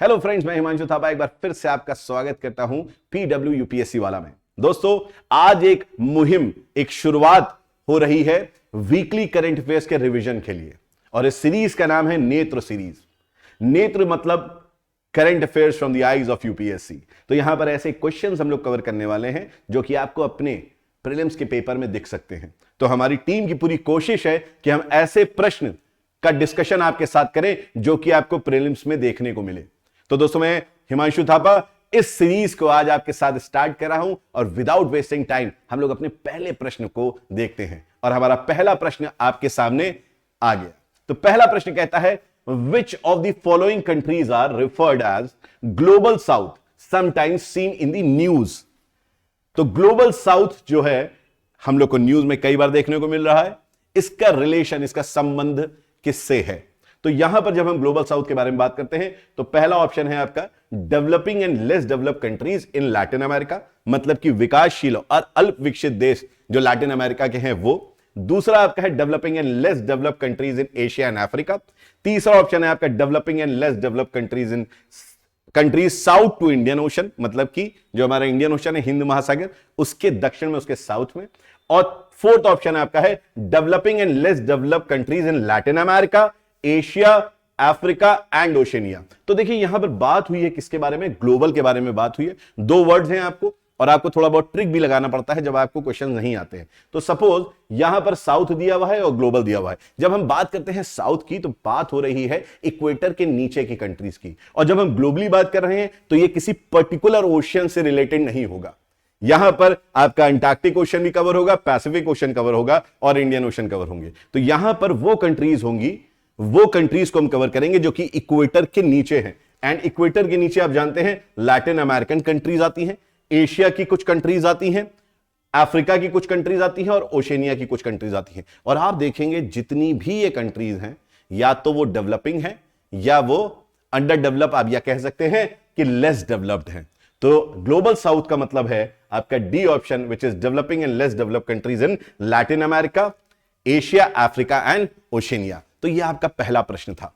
Hello friends, मैं हिमांशु थापा एक बार फिर से आपका स्वागत करता हूं पीडब्ल्यू यूपीएससी वाला में। दोस्तों, आज एक मुहिम, एक शुरुआत हो रही है वीकली करंट अफेयर्स के रिवीजन के लिए, और इस सीरीज का नाम है नेत्र सीरीज। नेत्र मतलब current affairs from the eyes of UPSC. तो यहां पर ऐसे क्वेश्चंस हम लोग कवर करने वाले हैं जो कि आपको अपने प्रीलिम्स के पेपर में दिख सकते हैं। तो हमारी टीम की पूरी कोशिश है कि हम ऐसे प्रश्न का डिस्कशन आपके साथ करें जो कि आपको प्रीलिम्स में देखने को मिले। तो दोस्तों, मैं हिमांशु थापा इस सीरीज को आज आपके साथ स्टार्ट कर रहा हूं, और विदाउट वेस्टिंग टाइम हम लोग अपने पहले प्रश्न को देखते हैं। और हमारा पहला प्रश्न आपके सामने आ गया। तो पहला प्रश्न कहता है, which of the following countries are referred as global south sometimes seen in the news. तो ग्लोबल साउथ जो है हम लोग को न्यूज में कई बार देखने को मिल रहा है। इसका रिलेशन, इसका संबंध किससे है? तो यहां पर जब हम ग्लोबल साउथ के बारे में बात करते हैं तो पहला ऑप्शन है आपका developing and less developed countries in Latin America, मतलब कि विकासशील और अल्प विकसित देश जो लैटिन अमेरिका के हैं वो। दूसरा आपका है developing and less developed countries in Asia and Africa. तीसरा ऑप्शन है आपका developing and less developed countries in countries south to Indian Ocean, मतलब कि जो हमारा इंडियन ओशन है, हिंद महासागर, उसके दक्षिण में, उसके साउथ में। और फोर्थ ऑप्शन आपका है developing and less developed countries in Latin America, Asia, Africa and Oceania. तो देखिए यहां पर बात हुई है किसके बारे में? ग्लोबल के बारे में बात हुई है। दो वर्ड्स हैं आपको, और आपको थोड़ा बहुत ट्रिक भी लगाना पड़ता है जब आपको क्वेश्चन नहीं आते हैं। तो सपोज यहां पर साउथ दिया हुआ है और ग्लोबल दिया हुआ है। जब हम बात करते हैं साउथ की तो बात हो रही है इक्वेटर के नीचे की कंट्रीज की, और जब हम ग्लोबली बात कर रहे हैं तो यह किसी पर्टिकुलर ओशियन से रिलेटेड नहीं होगा। यहां पर आपका अंटार्कटिक ओशन भी कवर होगा, पैसिफिक ओशन कवर होगा और इंडियन ओशन कवर होंगे। तो यहां पर वो कंट्रीज होंगी, वो कंट्रीज को हम कवर करेंगे जो कि इक्वेटर के नीचे हैं। एंड इक्वेटर के नीचे आप जानते हैं लैटिन अमेरिकन कंट्रीज आती हैं, एशिया की कुछ कंट्रीज आती हैं, अफ्रीका की कुछ कंट्रीज आती हैं और ओशनिया की कुछ कंट्रीज आती हैं। और आप देखेंगे जितनी भी ये कंट्रीज हैं, या तो वो डेवलपिंग है या वो अंडर डेवलप, आप या कह सकते हैं कि लेस डेवलप्ड हैं। तो ग्लोबल साउथ का मतलब है आपका D option, which is developing and less developed countries in Latin America, Asia, Africa and Oceania. तो यह आपका पहला प्रश्न था।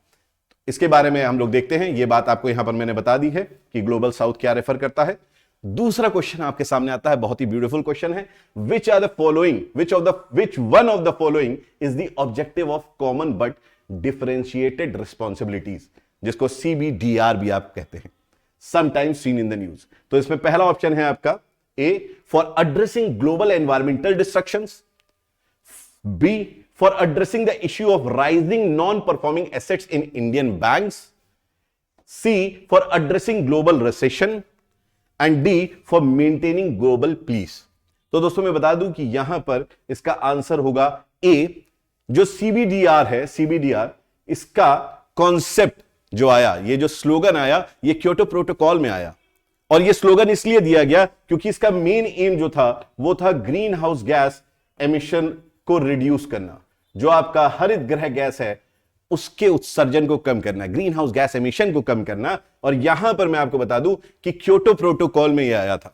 इसके बारे में हम लोग देखते हैं। यह बात आपको यहां पर मैंने बता दी है कि ग्लोबल साउथ क्या रेफर करता है। दूसरा क्वेश्चन आपके सामने आता है, बहुत ही ब्यूटीफुल क्वेश्चन है। Which one of the following is the objective of common but differentiated responsibilities, जिसको CBDR भी आप कहते हैं, sometimes seen in the news. तो इसमें पहला ऑप्शन है आपका A, for addressing global environmental destructions, B, for addressing the issue of rising non-performing assets in Indian banks, C, for addressing global recession, and D, for maintaining global peace। तो दोस्तों मैं बता दूं कि यहां पर इसका आंसर होगा A। जो CBDR है, CBDR, इसका कॉन्सेप्ट जो आया, ये जो स्लोगन आया, ये क्योटो प्रोटोकॉल में आया। और ये स्लोगन इसलिए दिया गया क्योंकि इसका मेन एम जो था वो था ग्रीन हाउस गैस एमिशन को रिड्यूस करना। जो आपका हरित गृह गैस है उसके उत्सर्जन को कम करना, ग्रीन हाउस गैस एमिशन को कम करना। और यहां पर मैं आपको बता दूं कि क्योटो प्रोटोकॉल में यह आया था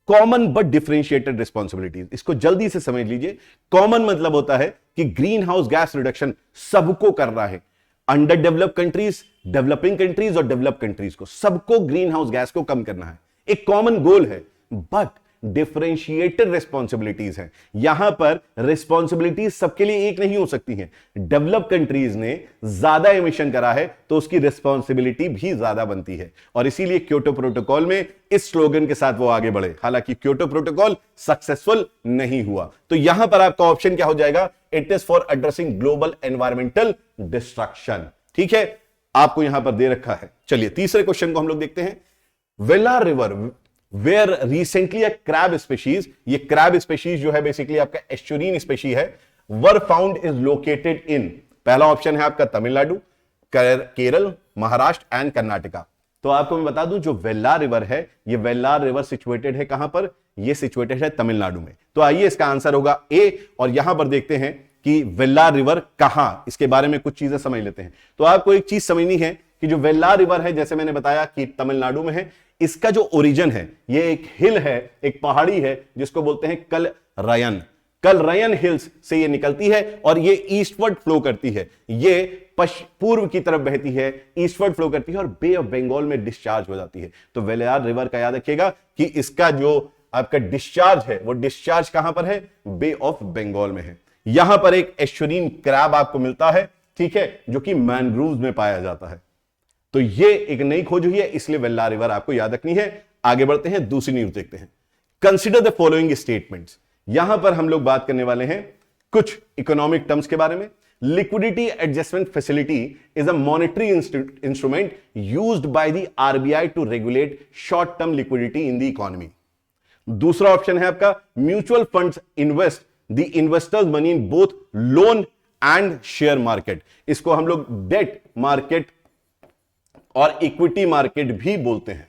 कॉमन बट डिफरेंशिएटेड रिस्पॉन्सिबिलिटीज। इसको जल्दी से समझ लीजिए। कॉमन मतलब होता है कि ग्रीन हाउस गैस रिडक्शन सबको करना है, under developed countries, developing countries और डेवलप कंट्रीज को, सबको ग्रीन हाउस गैस को कम करना है, एक कॉमन गोल है। बट डिफरेंशिएटेड रिस्पॉन्सिबिलिटीज हैं। यहां पर रिस्पॉन्सिबिलिटीज सबके लिए एक नहीं हो सकती हैं। डेवलप कंट्रीज ने ज्यादा एमिशन करा है तो उसकी रिस्पॉन्सिबिलिटी भी ज्यादा बनती है, और इसीलिए क्योटो प्रोटोकॉल में इस स्लोगन के साथ वो आगे बढ़े। हालांकि क्योटो प्रोटोकॉल सक्सेसफुल नहीं हुआ। तो यहां पर आपका ऑप्शन क्या हो जाएगा? It is for addressing global environmental destruction. ठीक है, आपको यहां पर दे रखा है। चलिए तीसरे क्वेश्चन को हम लोग देखते हैं। Vellar river where recently a crab species, ये क्रैब स्पीशीज जो है बेसिकली आपका एस्चुरीन स्पीशीज है, were found is located in. पहला ऑप्शन है आपका तमिलनाडु, केरल, महाराष्ट्र एंड कर्नाटका। तो आपको मैं बता दूं जो वेल्लार रिवर है, ये वेल्लार रिवर सिचुएटेड है कहां पर? ये सिचुएटेड है तमिलनाडु में। तो आइए इसका आंसर होगा ए, और यहां पर देखते हैं कि वेल्लार रिवर कहां, इसके बारे में कुछ चीजें समझ लेते हैं। तो आपको एक चीज समझनी है कि जो वेल्लार रिवर है, जैसे मैंने बताया कि तमिलनाडु में है, इसका जो ओरिजिन है ये एक हिल है, एक पहाड़ी है जिसको बोलते हैं कलरायन। कल रयन हिल्स से ये निकलती है और ये ईस्टवर्ड फ्लो करती है, ये पूर्व की तरफ बहती है, ईस्टवर्ड फ्लो करती है और बे ऑफ बंगाल में डिस्चार्ज हो जाती है। तो वेलार रिवर का याद रखिएगा कि इसका जो आपका डिस्चार्ज है वो डिस्चार्ज कहां पर है, बे ऑफ बंगाल में है। यहां पर एक एस्चुरिन क्रैब आपको मिलता है, ठीक है, जो कि मैनग्रोव्स में पाया जाता है। तो ये एक नई खोज हुई है, इसलिए वेल्लार रिवर आपको याद रखनी है। आगे बढ़ते हैं, दूसरी न्यूज देखते हैं। Consider the following statements. यहां पर हम लोग बात करने वाले हैं कुछ इकोनॉमिक टर्म्स के बारे में। Liquidity adjustment facility is a monetary instrument used by the RBI to regulate short term liquidity in the economy. दूसरा ऑप्शन है आपका mutual funds invest the investors money in both loan and share market. इसको हम लोग debt market और equity market भी बोलते हैं,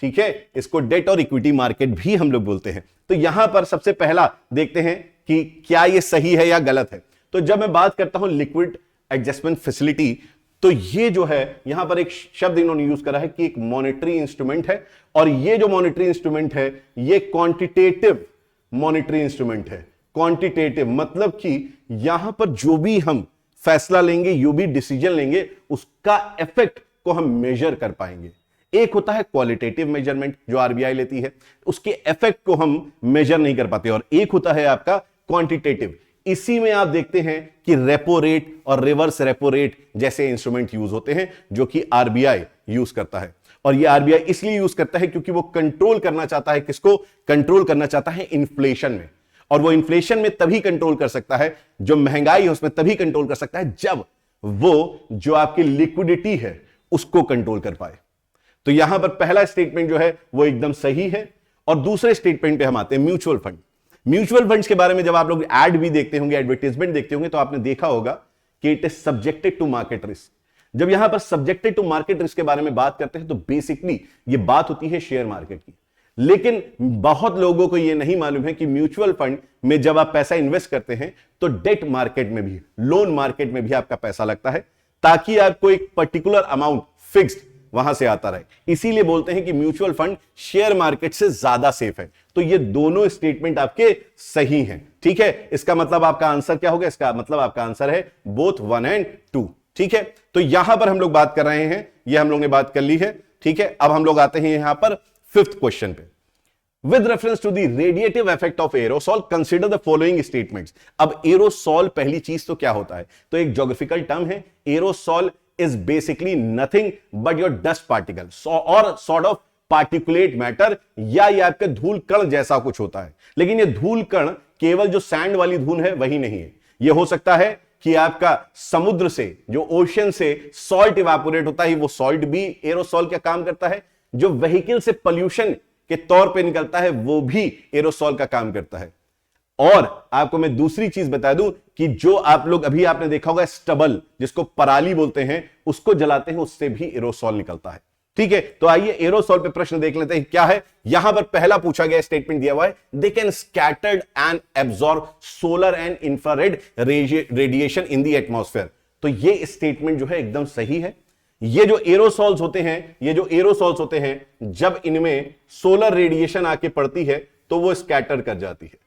ठीक है, इसको डेट और इक्विटी मार्केट भी हम लोग बोलते हैं। तो यहां पर सबसे पहला देखते हैं कि क्या यह सही है या गलत है। तो जब मैं बात करता हूं लिक्विड एडजस्टमेंट फैसिलिटी, तो ये जो है यहां पर एक शब्द इन्होंने यूज करा है कि एक मॉनेटरी इंस्ट्रूमेंट है, और ये जो मॉनेटरी इंस्ट्रूमेंट है ये क्वांटिटेटिव मॉनेटरी इंस्ट्रूमेंट है। क्वांटिटेटिव मतलब कि यहां पर जो भी हम फैसला लेंगे, जो भी डिसीजन लेंगे, उसका इफेक्ट को हम मेजर कर पाएंगे। एक होता है क्वालिटेटिव मेजरमेंट जो आरबीआई लेती है, उसके इफेक्ट को हम मेजर नहीं कर पाते, और एक होता है आपका क्वांटिटेटिव। इसी में आप देखते हैं कि रेपो रेट और रिवर्स रेपो रेट जैसे इंस्ट्रूमेंट यूज होते हैं जो कि आरबीआई यूज करता है। और ये आरबीआई इसलिए यूज करता है क्योंकि वो कंट्रोल करना चाहता है, किसको कंट्रोल करना चाहता है, इन्फ्लेशन में। और वो इन्फ्लेशन में तभी कंट्रोल कर सकता है, जो महंगाई है उसमें तभी कंट्रोल कर सकता है जब वो जो आपकी लिक्विडिटी है उसको कंट्रोल कर पाए। तो यहां पर पहला स्टेटमेंट जो है वो एकदम सही है। और दूसरे स्टेटमेंट पे हम आते हैं, म्यूचुअल फंड। म्यूचुअल फंड्स के बारे में जब आप लोग एड भी देखते होंगे, एडवर्टाइजमेंट देखते होंगे, तो आपने देखा होगा कि it is subjected to market risk. जब यहां पर सब्जेक्टेड टू मार्केट रिस्क के बारे में बात करते हैं तो बेसिकली ये बात होती है शेयर मार्केट की। लेकिन बहुत लोगों को यह नहीं मालूम है कि म्यूचुअल फंड में जब आप पैसा इन्वेस्ट करते हैं तो डेट मार्केट में भी, लोन मार्केट में भी आपका पैसा लगता है, ताकि आपको एक पर्टिकुलर अमाउंट फिक्स्ड वहां से आता रहे। इसीलिए बोलते हैं कि म्यूचुअल फंड शेयर मार्केट से ज्यादा सेफ है। तो ये दोनों स्टेटमेंट आपके सही हैं, ठीक है। इसका मतलब आपका आंसर क्या होगा, इसका मतलब आपका आंसर है बोथ 1 and 2, ठीक है। तो यहां पर हम लोग बात कर रहे हैं, ये हम लोग ने बात कर ली है, ठीक है। अब हम लोग आते हैं यहां पर 5th क्वेश्चन पे। With reference to the radiative effect of aerosol, consider the following statements। अब एरोसॉल पहली चीज तो क्या होता है, तो एक ज्योग्राफिकल टर्म है। Aerosol is basically nothing but your dust particle और sort of particulate matter, या ये आपके धूल कण जैसा कुछ होता है। लेकिन ये धूल कण केवल जो सैंड वाली धूल है वही नहीं है, ये हो सकता है कि आपका समुद्र से, जो ओशन से सॉल्ट इवेपोरेट होता है, वो सॉल्ट भी एरोसॉल का काम करता है। जो व्हीकल से पोल्यूशन के तौर पे निकलता है वो भी एरोसॉल का काम करता है। और आपको मैं दूसरी चीज बता दूं कि जो आप लोग अभी आपने देखा होगा स्टबल, जिसको पराली बोलते हैं, उसको जलाते हैं, उससे भी एरोसॉल निकलता है, ठीक है। तो आइए एरोसॉल पे प्रश्न देख लेते हैं क्या है। यहां पर पहला पूछा गया स्टेटमेंट दिया हुआ है, they can scattered and absorb solar and infrared radiation in the atmosphere. तो ये स्टेटमेंट जो है एकदम सही है। ये जो एरोसॉल्स होते हैं, ये जो एरोसॉल्स होते हैं, जब इनमें सोलर रेडिएशन आके पड़ती है तो वो स्कैटर कर जाती है।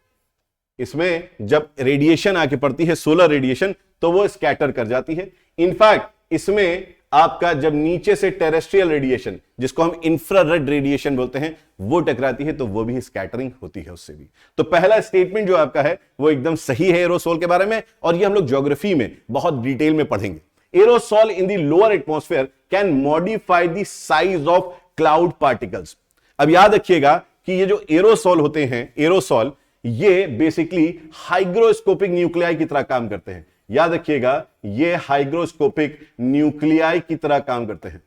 इसमें जब रेडिएशन आके पड़ती है, सोलर रेडिएशन, तो वो स्कैटर कर जाती है। इनफैक्ट इसमें आपका जब नीचे से टेरेस्ट्रियल रेडिएशन, जिसको हम इंफ्रारेड रेडिएशन बोलते हैं, वो टकराती है तो वो भी स्कैटरिंग होती है उससे भी। तो पहला स्टेटमेंट जो आपका है वो एकदम सही है एरोसॉल के बारे में, और ये हम लोग ज्योग्राफी में बहुत डिटेल में पढ़ेंगे। Aerosol in the lower atmosphere can modify the size of cloud particles. अब याद रखिएगा कि ये जो एरोसॉल होते हैं, एरोसॉल ये बेसिकली हाइग्रोस्कोपिक न्यूक्लियाई की तरह काम करते हैं। याद रखिएगा, ये हाइग्रोस्कोपिक न्यूक्लियाई की तरह काम करते हैं।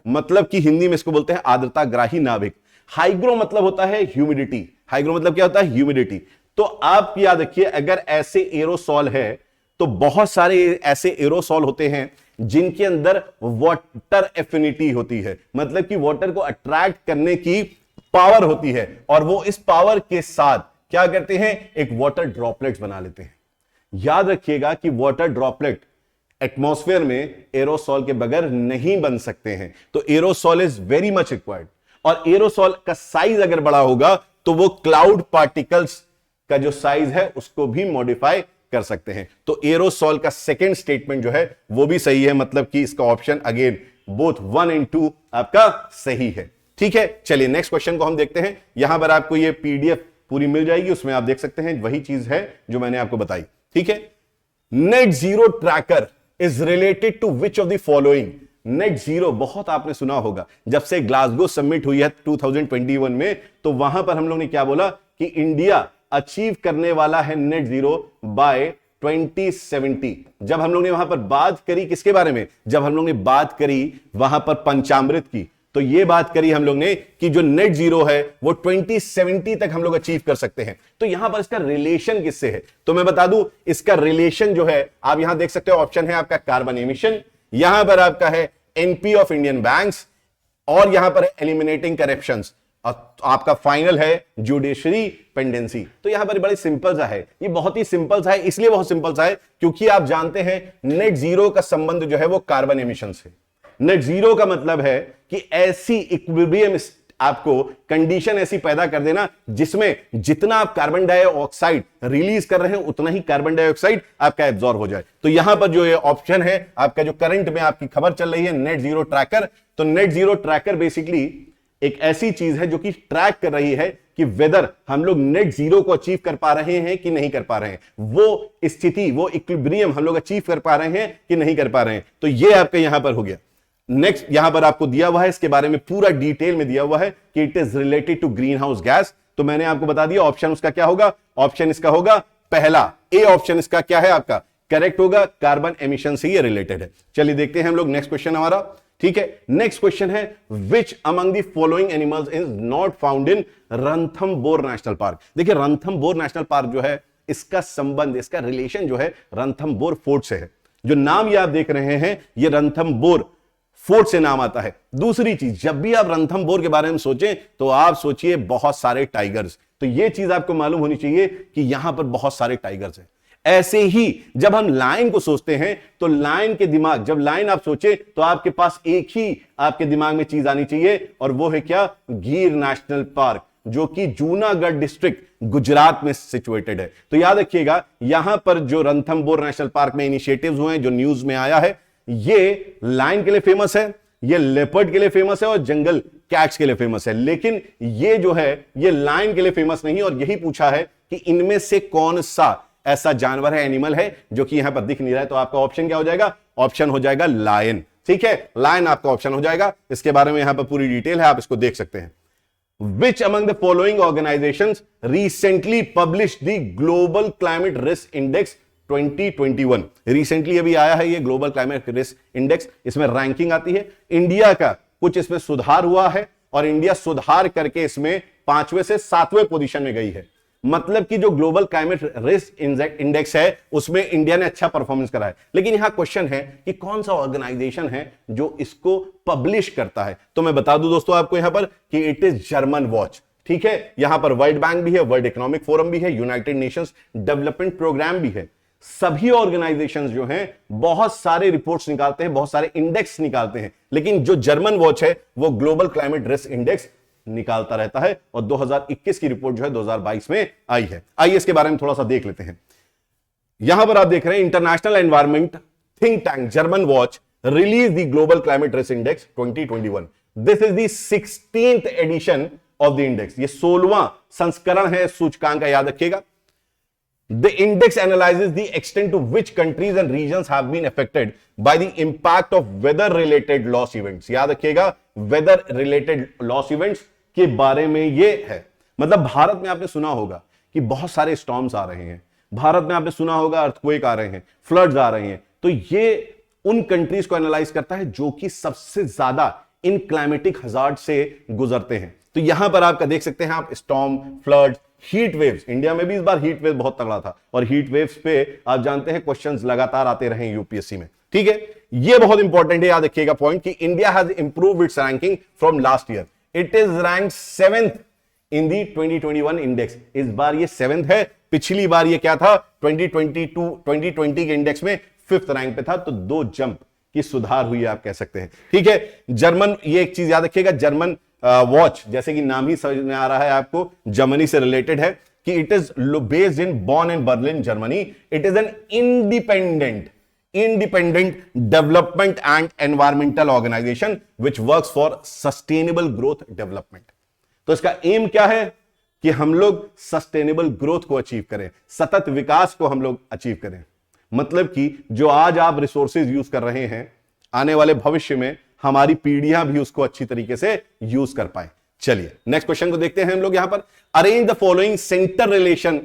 मतलब कि हिंदी में इसको बोलते हैं आर्द्रताग्राही नाभिक। हाइग्रो मतलब होता है ह्यूमिडिटी। हाइग्रो मतलब क्या होता है, ह्यूमिडिटी। तो आप याद रखिए, अगर ऐसे एरोसॉल है तो बहुत सारे ऐसे एरोसॉल होते हैं जिनके अंदर वाटर एफिनिटी होती है, मतलब कि वाटर को अट्रैक्ट करने की पावर होती है, और वो इस पावर के साथ क्या करते हैं, एक वाटर ड्रॉपलेट्स बना लेते हैं। याद रखिएगा कि वाटर ड्रॉपलेट एटमॉस्फेयर में एरोसॉल के बगैर नहीं बन सकते हैं। तो aerosol is very much required, और एरोसॉल का साइज अगर बड़ा होगा तो वो क्लाउड पार्टिकल्स का जो साइज है उसको भी मॉडिफाई कर सकते हैं। तो एरोसॉल का सेकंड स्टेटमेंट जो है वो भी सही है, मतलब कि इसका ऑप्शन अगेन बोथ 1 एंड 2 आपका सही है। ठीक है, चलिए नेक्स्ट क्वेश्चन को हम देखते हैं। यहां पर आपको ये पीडीएफ पूरी मिल जाएगी, उसमें आप देख सकते हैं वही चीज है जो मैंने आपको बताई। ठीक है, net zero tracker is related to which of the following. Net zero बहुत आपने सुना होगा, जब से ग्लासगो समिट हुई है 2021 में, तो वहां पर हम लोग ने क्या बोला कि इंडिया अचीव करने वाला है नेट जीरो बाय 2070। जब हम लोग ने वहां पर बात करी किसके बारे में, जब हम लोग ने बात करी वहां पर पंचामृत की, तो यह बात करी हम लोग ने कि जो नेट जीरो है वो 2070 तक हम लोग अचीव कर सकते हैं। तो यहां पर इसका रिलेशन किससे है, तो मैं बता दूं इसका रिलेशन जो है आप यहां देख सकते हो, ऑप्शन है आपका कार्बन एमिशन, यहां पर आपका है एनपी ऑफ इंडियन बैंक्स, और यहां पर है एलिमिनेटिंग करप्शंस, और आपका फाइनल है जुडिशरी पेंडेंसी। तो यहां पर बड़ी सिंपल सा है, ये बहुत ही सिंपल सा है, इसलिए बहुत सिंपल सा है क्योंकि आप जानते हैं नेट जीरो का संबंध जो है वो कार्बन एमिशन से। नेट जीरो का मतलब है कि ऐसी इक्विलिब्रियम आपको कंडीशन ऐसी पैदा कर देना जिसमें जितना आप कार्बन डाइऑक्साइड रिलीज कर रहे हैं उतना ही कार्बन डाइऑक्साइड आपका एब्जॉर्ब हो जाए। तो यहां पर जो ये ऑप्शन है आपका, जो करंट में आपकी खबर चल रही है नेट जीरो ट्रैकर, तो नेट जीरो ट्रैकर बेसिकली एक ऐसी चीज है जो कि ट्रैक कर रही है कि वेदर हम लोग नेट जीरो को अचीव कर पा रहे हैं कि नहीं कर पा रहे हैं, वो स्थिति वो इक्विलिब्रियम हम लोग अचीव कर पा रहे हैं कि नहीं कर पा रहे हैं। तो ये आपका यहां पर हो गया। नेक्स्ट यहां पर आपको दिया हुआ है, इसके बारे में पूरा डिटेल में दिया हुआ है कि it is related to green house gas. तो मैंने आपको बता दिया ऑप्शन उसका क्या होगा, ऑप्शन इसका होगा पहला ए, ऑप्शन इसका क्या है आपका करेक्ट होगा, कार्बन एमिशन से ये रिलेटेड है। चलिए देखते हैं हम लोग नेक्स्ट क्वेश्चन हमारा। ठीक है, नेक्स्ट क्वेश्चन है which among the following animals is not found in Ranthambore national park. देखिए रणथंबोर नेशनल पार्क जो है इसका संबंध, इसका रिलेशन जो है रणथंबोर फोर्ट से है। जो नाम ये आप देख रहे हैं ये रणथंबोर फोर्ट से नाम आता है। दूसरी चीज, जब भी आप रणथंबोर के बारे में सोचें तो आप सोचिए बहुत सारे टाइगर्स, तो यह चीज आपको मालूम होनी चाहिए कि यहां पर बहुत सारे टाइगर्स हैं। ऐसे ही जब हम लायन को सोचते हैं तो लायन के दिमाग, जब लायन आप सोचे तो आपके पास एक ही आपके दिमाग में चीज आनी चाहिए, और वो है क्या, गिर नेशनल पार्क, जो कि जूनागढ़ डिस्ट्रिक्ट गुजरात में सिचुएटेड है। तो याद रखिएगा यहां पर जो रणथंबोर नेशनल पार्क में इनिशिएटिव्स हुए हैं, जो न्यूज में आया है, ये लायन के लिए फेमस है, ये लेपर्ड के लिए फेमस है और जंगल कैट्स के लिए फेमस है। लेकिन ये जो है ये लायन के लिए फेमस नहीं, और यही पूछा है कि इनमें से कौन सा ऐसा जानवर है, एनिमल है जो कि यहां पर दिख नहीं रहा है। तो आपका ऑप्शन क्या हो जाएगा, ऑप्शन हो जाएगा लायन। ठीक है, लायन आपका ऑप्शन हो जाएगा। इसके बारे में यहां पर पूरी डिटेल है, आप इसको देख सकते हैं। Which among the following organizations recently published the Global Climate Risk Index 2021? Recently अभी आया है ये ग्लोबल क्लाइमेट रिस्क इंडेक्स, इसमें रैंकिंग आती है, इंडिया का कुछ इसमें सुधार हुआ है और इंडिया सुधार करके इसमें 5वें से 7वें पोजीशन में गई है। मतलब कि जो ग्लोबल क्लाइमेट रिस्क इंडेक्स है उसमें इंडिया ने अच्छा परफॉर्मेंस करा है। लेकिन यहां क्वेश्चन है कि कौन सा ऑर्गेनाइजेशन है जो इसको पब्लिश करता है। तो मैं बता दूं दोस्तों आपको यहां पर कि इट इज जर्मन वॉच। ठीक है, यहां पर वर्ल्ड बैंक भी है, वर्ल्ड इकोनॉमिक फोरम भी है, यूनाइटेड नेशंस डेवलपमेंट प्रोग्राम भी है। सभी ऑर्गेनाइजेशंस जो हैं बहुत सारे रिपोर्ट्स निकालते हैं, बहुत सारे इंडेक्स निकालते हैं, लेकिन जो जर्मन वॉच है वो ग्लोबल क्लाइमेट रिस्क इंडेक्स निकालता रहता है, और 2021 की रिपोर्ट जो है 2022 में आई है। आइए इसके बारे में थोड़ा सा देख लेते हैं। यहां पर आप देख रहे हैं international environment think tank Germanwatch release the global climate risk index 2021। This is the 16th edition of the index. ये 16वां संस्करण है सूचकांक का, याद रखिएगा। The index analyzes the extent to which countries and regions have been affected by the impact of weather-related loss events. याद रखिएगा, weather-related loss events के बारे में ये है। मतलब भारत में आपने सुना होगा कि बहुत सारे स्टॉर्म्स आ रहे हैं, भारत में आपने सुना होगा अर्थक्वेक आ रहे हैं, फ्लड्स आ रहे हैं। तो ये उन कंट्रीज को एनालाइज करता है जो कि सबसे ज्यादा इन क्लाइमेटिक हजार्ड से गुजरते हैं। तो यहां पर आपका देख सकते हैं आप storm, flood, heat waves. India में भी इस बार हीट वेव बहुत तगड़ा था, और हीट वेव्स पे आप जानते हैं क्वेश्चंस लगातार आते रहे यूपीएससी में। ठीक है, ये बहुत इंपॉर्टेंट है, याद रखिएगा पॉइंट कि India has improved it's ranking from last year. It is rank 7th in the 2021 index. इस बार ये 7th है, पिछली बार ये क्या था 2020 के इंडेक्स में 5th रैंक पे था। तो 2 जंप की सुधार हुई आप कह सकते हैं। ठीक है, जर्मन, ये एक चीज याद रखिएगा, जर्मन वॉच जैसे कि नाम ही समझ में आ रहा है आपको, जर्मनी से रिलेटेड है कि it is based in Bonn in Berlin Germany, it is an independent development and environmental organization which works for sustainable growth development. तो इसका एम क्या है कि हम लोग सस्टेनेबल ग्रोथ को अचीव करें, सतत विकास को हम लोग अचीव करें। मतलब कि जो आज आप रिसोर्सेज यूज कर रहे हैं, आने वाले भविष्य में हमारी पीढ़ियां भी उसको अच्छी तरीके से यूज कर पाए। चलिए नेक्स्ट क्वेश्चन को देखते हैं हम लोग यहां पर। Arrange the following centre relation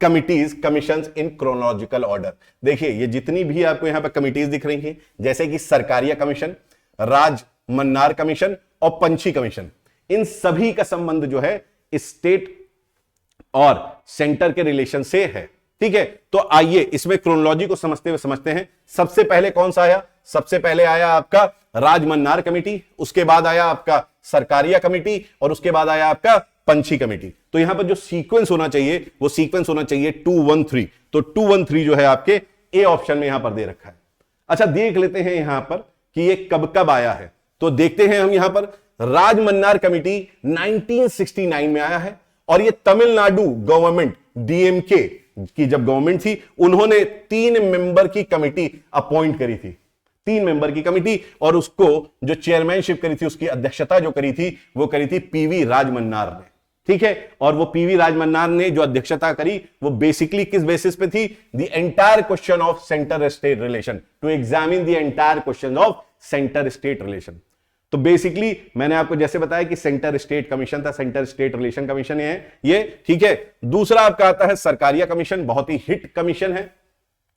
committees commissions in chronological order. देखिए ये जितनी भी आपको यहां पर कमिटीज दिख रही हैं, जैसे कि सरकारिया कमीशन, राज मन्नार कमीशन और पंछी कमीशन, इन सभी का संबंध जो है स्टेट और सेंटर के रिलेशन से है। ठीक है, तो आइए इसमें क्रोनोलॉजी को समझते हुए समझते हैं। सबसे पहले कौन सा आया? सबसे पहले आया आपका राजमन्नार कमेटी, उसके बाद आया आपका सरकारिया कमेटी और उसके बाद आया आपका पंछी कमेटी। तो यहां पर जो सीक्वेंस होना चाहिए वो सीक्वेंस होना चाहिए 213। तो 213 जो है आपके ए ऑप्शन में यहां पर दे रखा है। अच्छा देख लेते हैं यहां पर कि ये कब कब आया है। तो देखते हैं हम यहां पर राजमन्नार कमेटी 1969 में आया है और ये तमिलनाडु गवर्नमेंट डीएमके की जब गवर्नमेंट थी उन्होंने 3 मेंबर की कमेटी अपॉइंट करी थी, 3 मेंबर की कमेटी, और उसको जो चेयरमैनशिप करी थी, उसकी अध्यक्षता जो करी थी वो करी थी पीवी राजमन्नार ने। ठीक है, और वो पीवी राजमन्नार ने जो अध्यक्षता करी वो बेसिकली किस बेसिस पे थी? The entire question of centre state relation, to examine the entire question of centre state relation. तो बेसिकली मैंने आपको जैसे बताया कि सेंटर स्टेट कमीशन था, सेंटर स्टेट रिलेशन कमीशन है ये। ठीक है, दूसरा आपका आता है सरकारिया कमीशन, बहुत ही हिट कमीशन है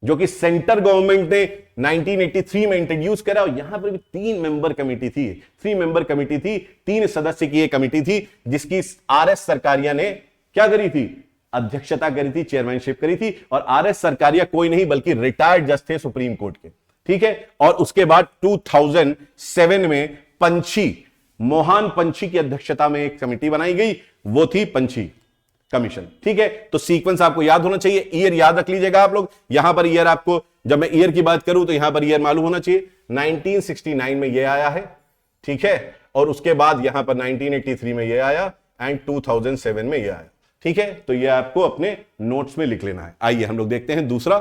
जो कि सेंटर गवर्नमेंट ने 1983 में इंट्रोड्यूस करा, और यहां पर भी 3 मेंबर कमेटी थी, 3 मेंबर कमेटी थी, 3 सदस्य की एक कमेटी थी जिसकी आरएस सरकारिया ने क्या करी थी? अध्यक्षता करी थी, चेयरमैनशिप करी थी। और आरएस सरकारिया कोई नहीं बल्कि रिटायर्ड जज थे सुप्रीम कोर्ट के। ठीक है, और उसके बाद 2007 में मोहन पंछी की अध्यक्षता में एक कमेटी बनाई गई, वो थी पंछी कमीशन। ठीक है, तो सीक्वेंस आपको याद होना चाहिए, ईयर याद रख लीजिएगा आप लोग। यहां पर ईयर आपको, जब मैं ईयर की बात करूं तो यहां पर ईयर मालूम होना चाहिए। 1969 में ये आया है, ठीक है, और उसके बाद यहां पर 1983 में ये आया एंड 2007 में ये आया। ठीक है, तो ये आपको अपने नोट्स में लिख लेना है। आइए हम लोग देखते हैं दूसरा।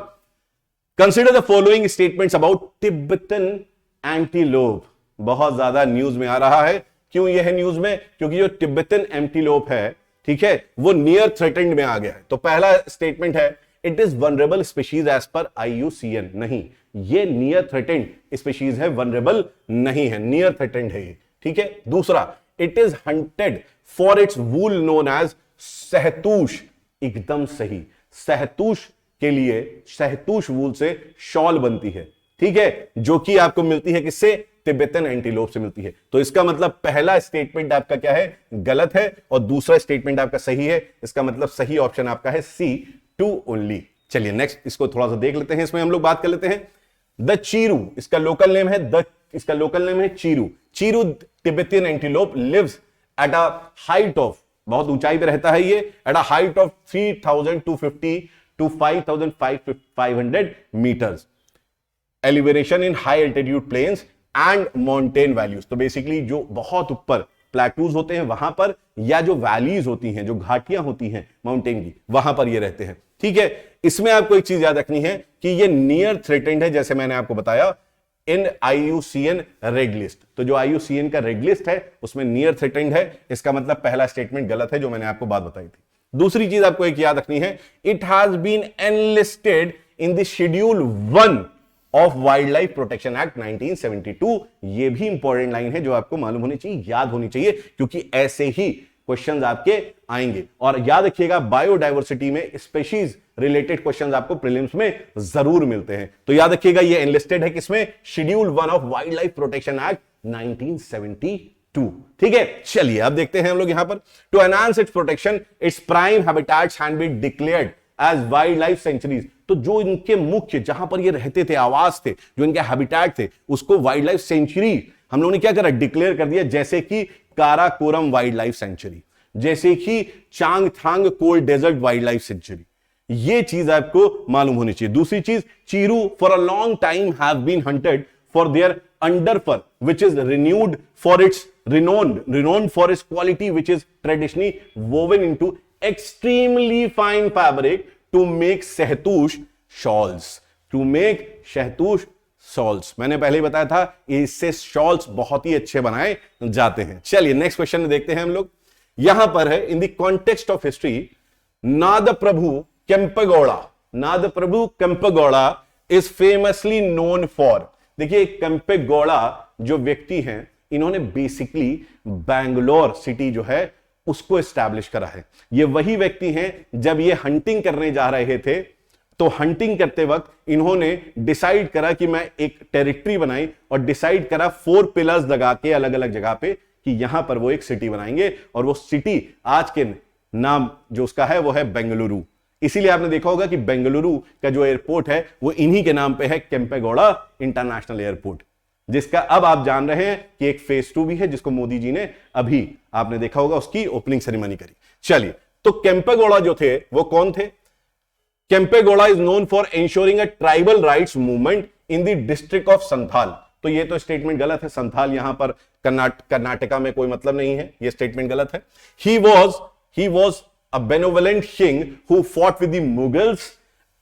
Consider the following statements about Tibetan antelope. बहुत ज्यादा न्यूज में आ रहा है। क्यों यह है न्यूज में? क्योंकि जो तिब्बतन एंटीलोप है, ठीक है, वो नियर थ्रेटेंड में आ गया है। तो पहला स्टेटमेंट है it is vulnerable species as per IUCN। नहीं, ये नियर थ्रेटेंड स्पीशीज है, वनरेबल नहीं है, नियर थ्रेटेंड है ये। ठीक है, दूसरा it is hunted for its wool known as shahtoosh. एकदम सही, सहतूश के लिए, सहतूश वूल से शॉल बनती है। ठीक है, जो कि आपको मिलती है किससे? तिब्बतन एंटीलोप से मिलती है। तो इसका मतलब पहला स्टेटमेंट आपका क्या है? गलत है, और दूसरा स्टेटमेंट आपका सही है। इसका मतलब सही ऑप्शन आपका है C2 ओनली। चलिए नेक्स्ट इसको थोड़ा सा देख लेते हैं, इसमें हम लोग बात कर लेते हैं। द चीरू, इसका लोकल नेम है इसका लोकल नेम है chiru. Chiru Tibetan antelope lives at a height of, बहुत ऊंचाई पे रहता है ये, at a height of 3250 to 5500 metres, elevation in high altitude plains and mountain values. तो बेसिकली जो बहुत ऊपर प्लेटूज होते हैं वहां पर, या जो वैलीज होती हैं, जो घाटियां होती हैं माउंटेन की, वहां पर ये रहते हैं। ठीक है, इसमें आपको एक चीज याद रखनी है कि ये नियर थ्रेटेंड है, जैसे मैंने आपको बताया इन IUCN रेड लिस्ट। तो जो IUCN का रेड लिस्ट है उसमें नियर थ्रेटेंड है। इसका मतलब पहला स्टेटमेंट गलत है जो मैंने आपको बात बताई थी। दूसरी चीज आपको एक याद रखनी है, it has been enlisted in the schedule 1 of wildlife protection act 1972। ये भी इंपॉर्टेंट लाइन है जो आपको मालूम होनी चाहिए, याद होनी चाहिए, क्योंकि ऐसे ही क्वेश्चंस आपके आएंगे। और याद रखिएगा बायोडायवर्सिटी में स्पीशीज रिलेटेड क्वेश्चंस आपको प्रीलिम्स में जरूर मिलते हैं। तो याद रखिएगा ये एनलिस्टेड है किसमें? Schedule 1 of wildlife protection act 1972। ठीक है, चलिए अब देखते हैं हम लोग यहां पर। To enhance its protection its prime habitats can be declared as wildlife लाइफ सेंचुरीज। तो जो इनके मुख्य, जहां पर ये रहते थे, आवास थे, जो इनके हैबिटेट थे, उसको वाइल्ड लाइफ सेंचुरी हम लोगों ने क्या करा? डिक्लेयर कर दिया। जैसे कि काराकोरम वाइल्ड लाइफ सेंचुरी, जैसे कि Changthang cold desert wild life sanctuary, ये चीज आपको मालूम होनी चाहिए। दूसरी चीज, chiru for a long time have been hunted for their underfur which is renowned for its renowned for its quality which is traditionally woven into extremely fine fabric to make shahtoosh shawls, to make shahtoosh shawls. मैंने पहले ही बताया था इससे shawls बहुत ही अच्छे बनाए जाते हैं। चलिए नेक्स्ट क्वेश्चन देखते हैं हम लोग। यहां पर है, in the context of history, Nadaprabhu Kempegowda, Nadaprabhu Kempegowda is famously known for. देखिए केम्पेगौड़ा जो व्यक्ति हैं, इन्होंने बेसिकली बैंगलोर सिटी जो है उसको एस्टैब्लिश करा है। ये वही व्यक्ति हैं, जब ये हंटिंग करने जा रहे थे तो हंटिंग करते वक्त इन्होंने डिसाइड करा कि मैं एक टेरिटरी बनाई और डिसाइड करा 4 पिलर्स लगा के अलग अलग जगह पे कि यहां पर वो एक सिटी बनाएंगे, और वो सिटी आज के नाम जो उसका है वो है बेंगलुरु। इसीलिए आपने देखा होगा कि बेंगलुरु का जो एयरपोर्ट है वो इन्हीं के नाम पे है, केम्पेगौड़ा इंटरनेशनल एयरपोर्ट, जिसका अब आप जान रहे हैं कि एक फेज 2 भी है, जिसको मोदी जी ने अभी आपने देखा होगा उसकी ओपनिंग सेरेमनी करी। चलिए, तो केम्पेगौड़ा जो थे वो कौन थे? Kempegowda is known for ensuring a tribal rights movement in the district of Santhal. तो ये तो स्टेटमेंट गलत है, संथाल यहां पर कर्नाटका में कोई मतलब नहीं है, ये स्टेटमेंट गलत है। He was a benevolent king who fought with the Mughals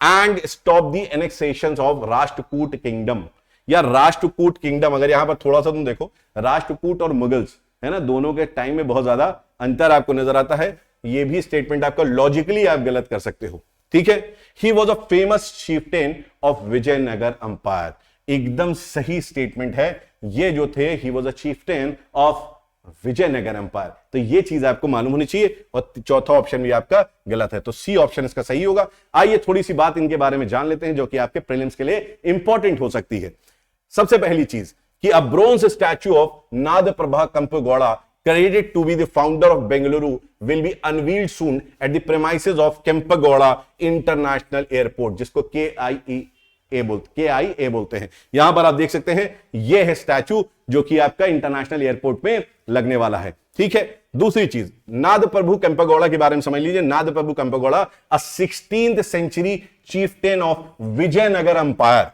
and stop the annexations of Rashtrakuta kingdom, या राष्ट्रकूट किंगडम। अगर यहां पर थोड़ा सा तुम देखो, राष्ट्रकूट और मुगल्स है ना, दोनों के टाइम में बहुत ज्यादा अंतर आपको नजर आता है। ये भी स्टेटमेंट आपका लॉजिकली आप गलत कर सकते हो, ठीक है। He was a famous chieftain of Vijayanagar empire, एकदम सही स्टेटमेंट है। ये जो थे, he was a chieftain of Vijayanagar empire, तो ये चीज आपको मालूम होनी चाहिए। और चौथा ऑप्शन भी आपका गलत है, तो सी ऑप्शन इसका सही होगा। आइए थोड़ी सी बात इनके बारे में जान लेते हैं, जो कि आपके प्रीलिम्स के लिए इंपॉर्टेंट हो सकती है। सबसे पहली चीज कि a bronze statue of Nadaprabhu Kempegowda created to be the founder of Bengaluru will be unveiled soon at the premises of Kempegowda International Airport, जिसको KIA बोलते हैं। यहां पर आप देख सकते हैं, यह है स्टैचू जो कि आपका इंटरनेशनल एयरपोर्ट में लगने वाला है, ठीक है। दूसरी चीज, नादप्रभु केम्पेगौड़ा के बारे में समझ लीजिए। नादप्रभु केम्पेगौड़ा अ 16th century chieftain of Vijayanagara Empire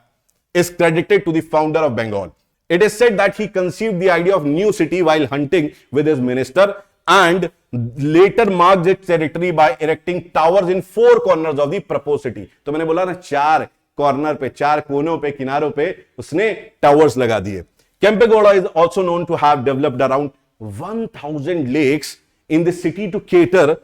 is credited to the founder of Bengal. It is said that he conceived the idea of new city while hunting with his minister and later marked its territory by erecting towers in 4 corners of the proposed city. तो मैंने बोला ना, 4 corner पे, 4 कोनों पे, किनारों पे उसने टावर्स लगा दिए। Kempegowda is also known to have developed around 1000 lakes in the city to cater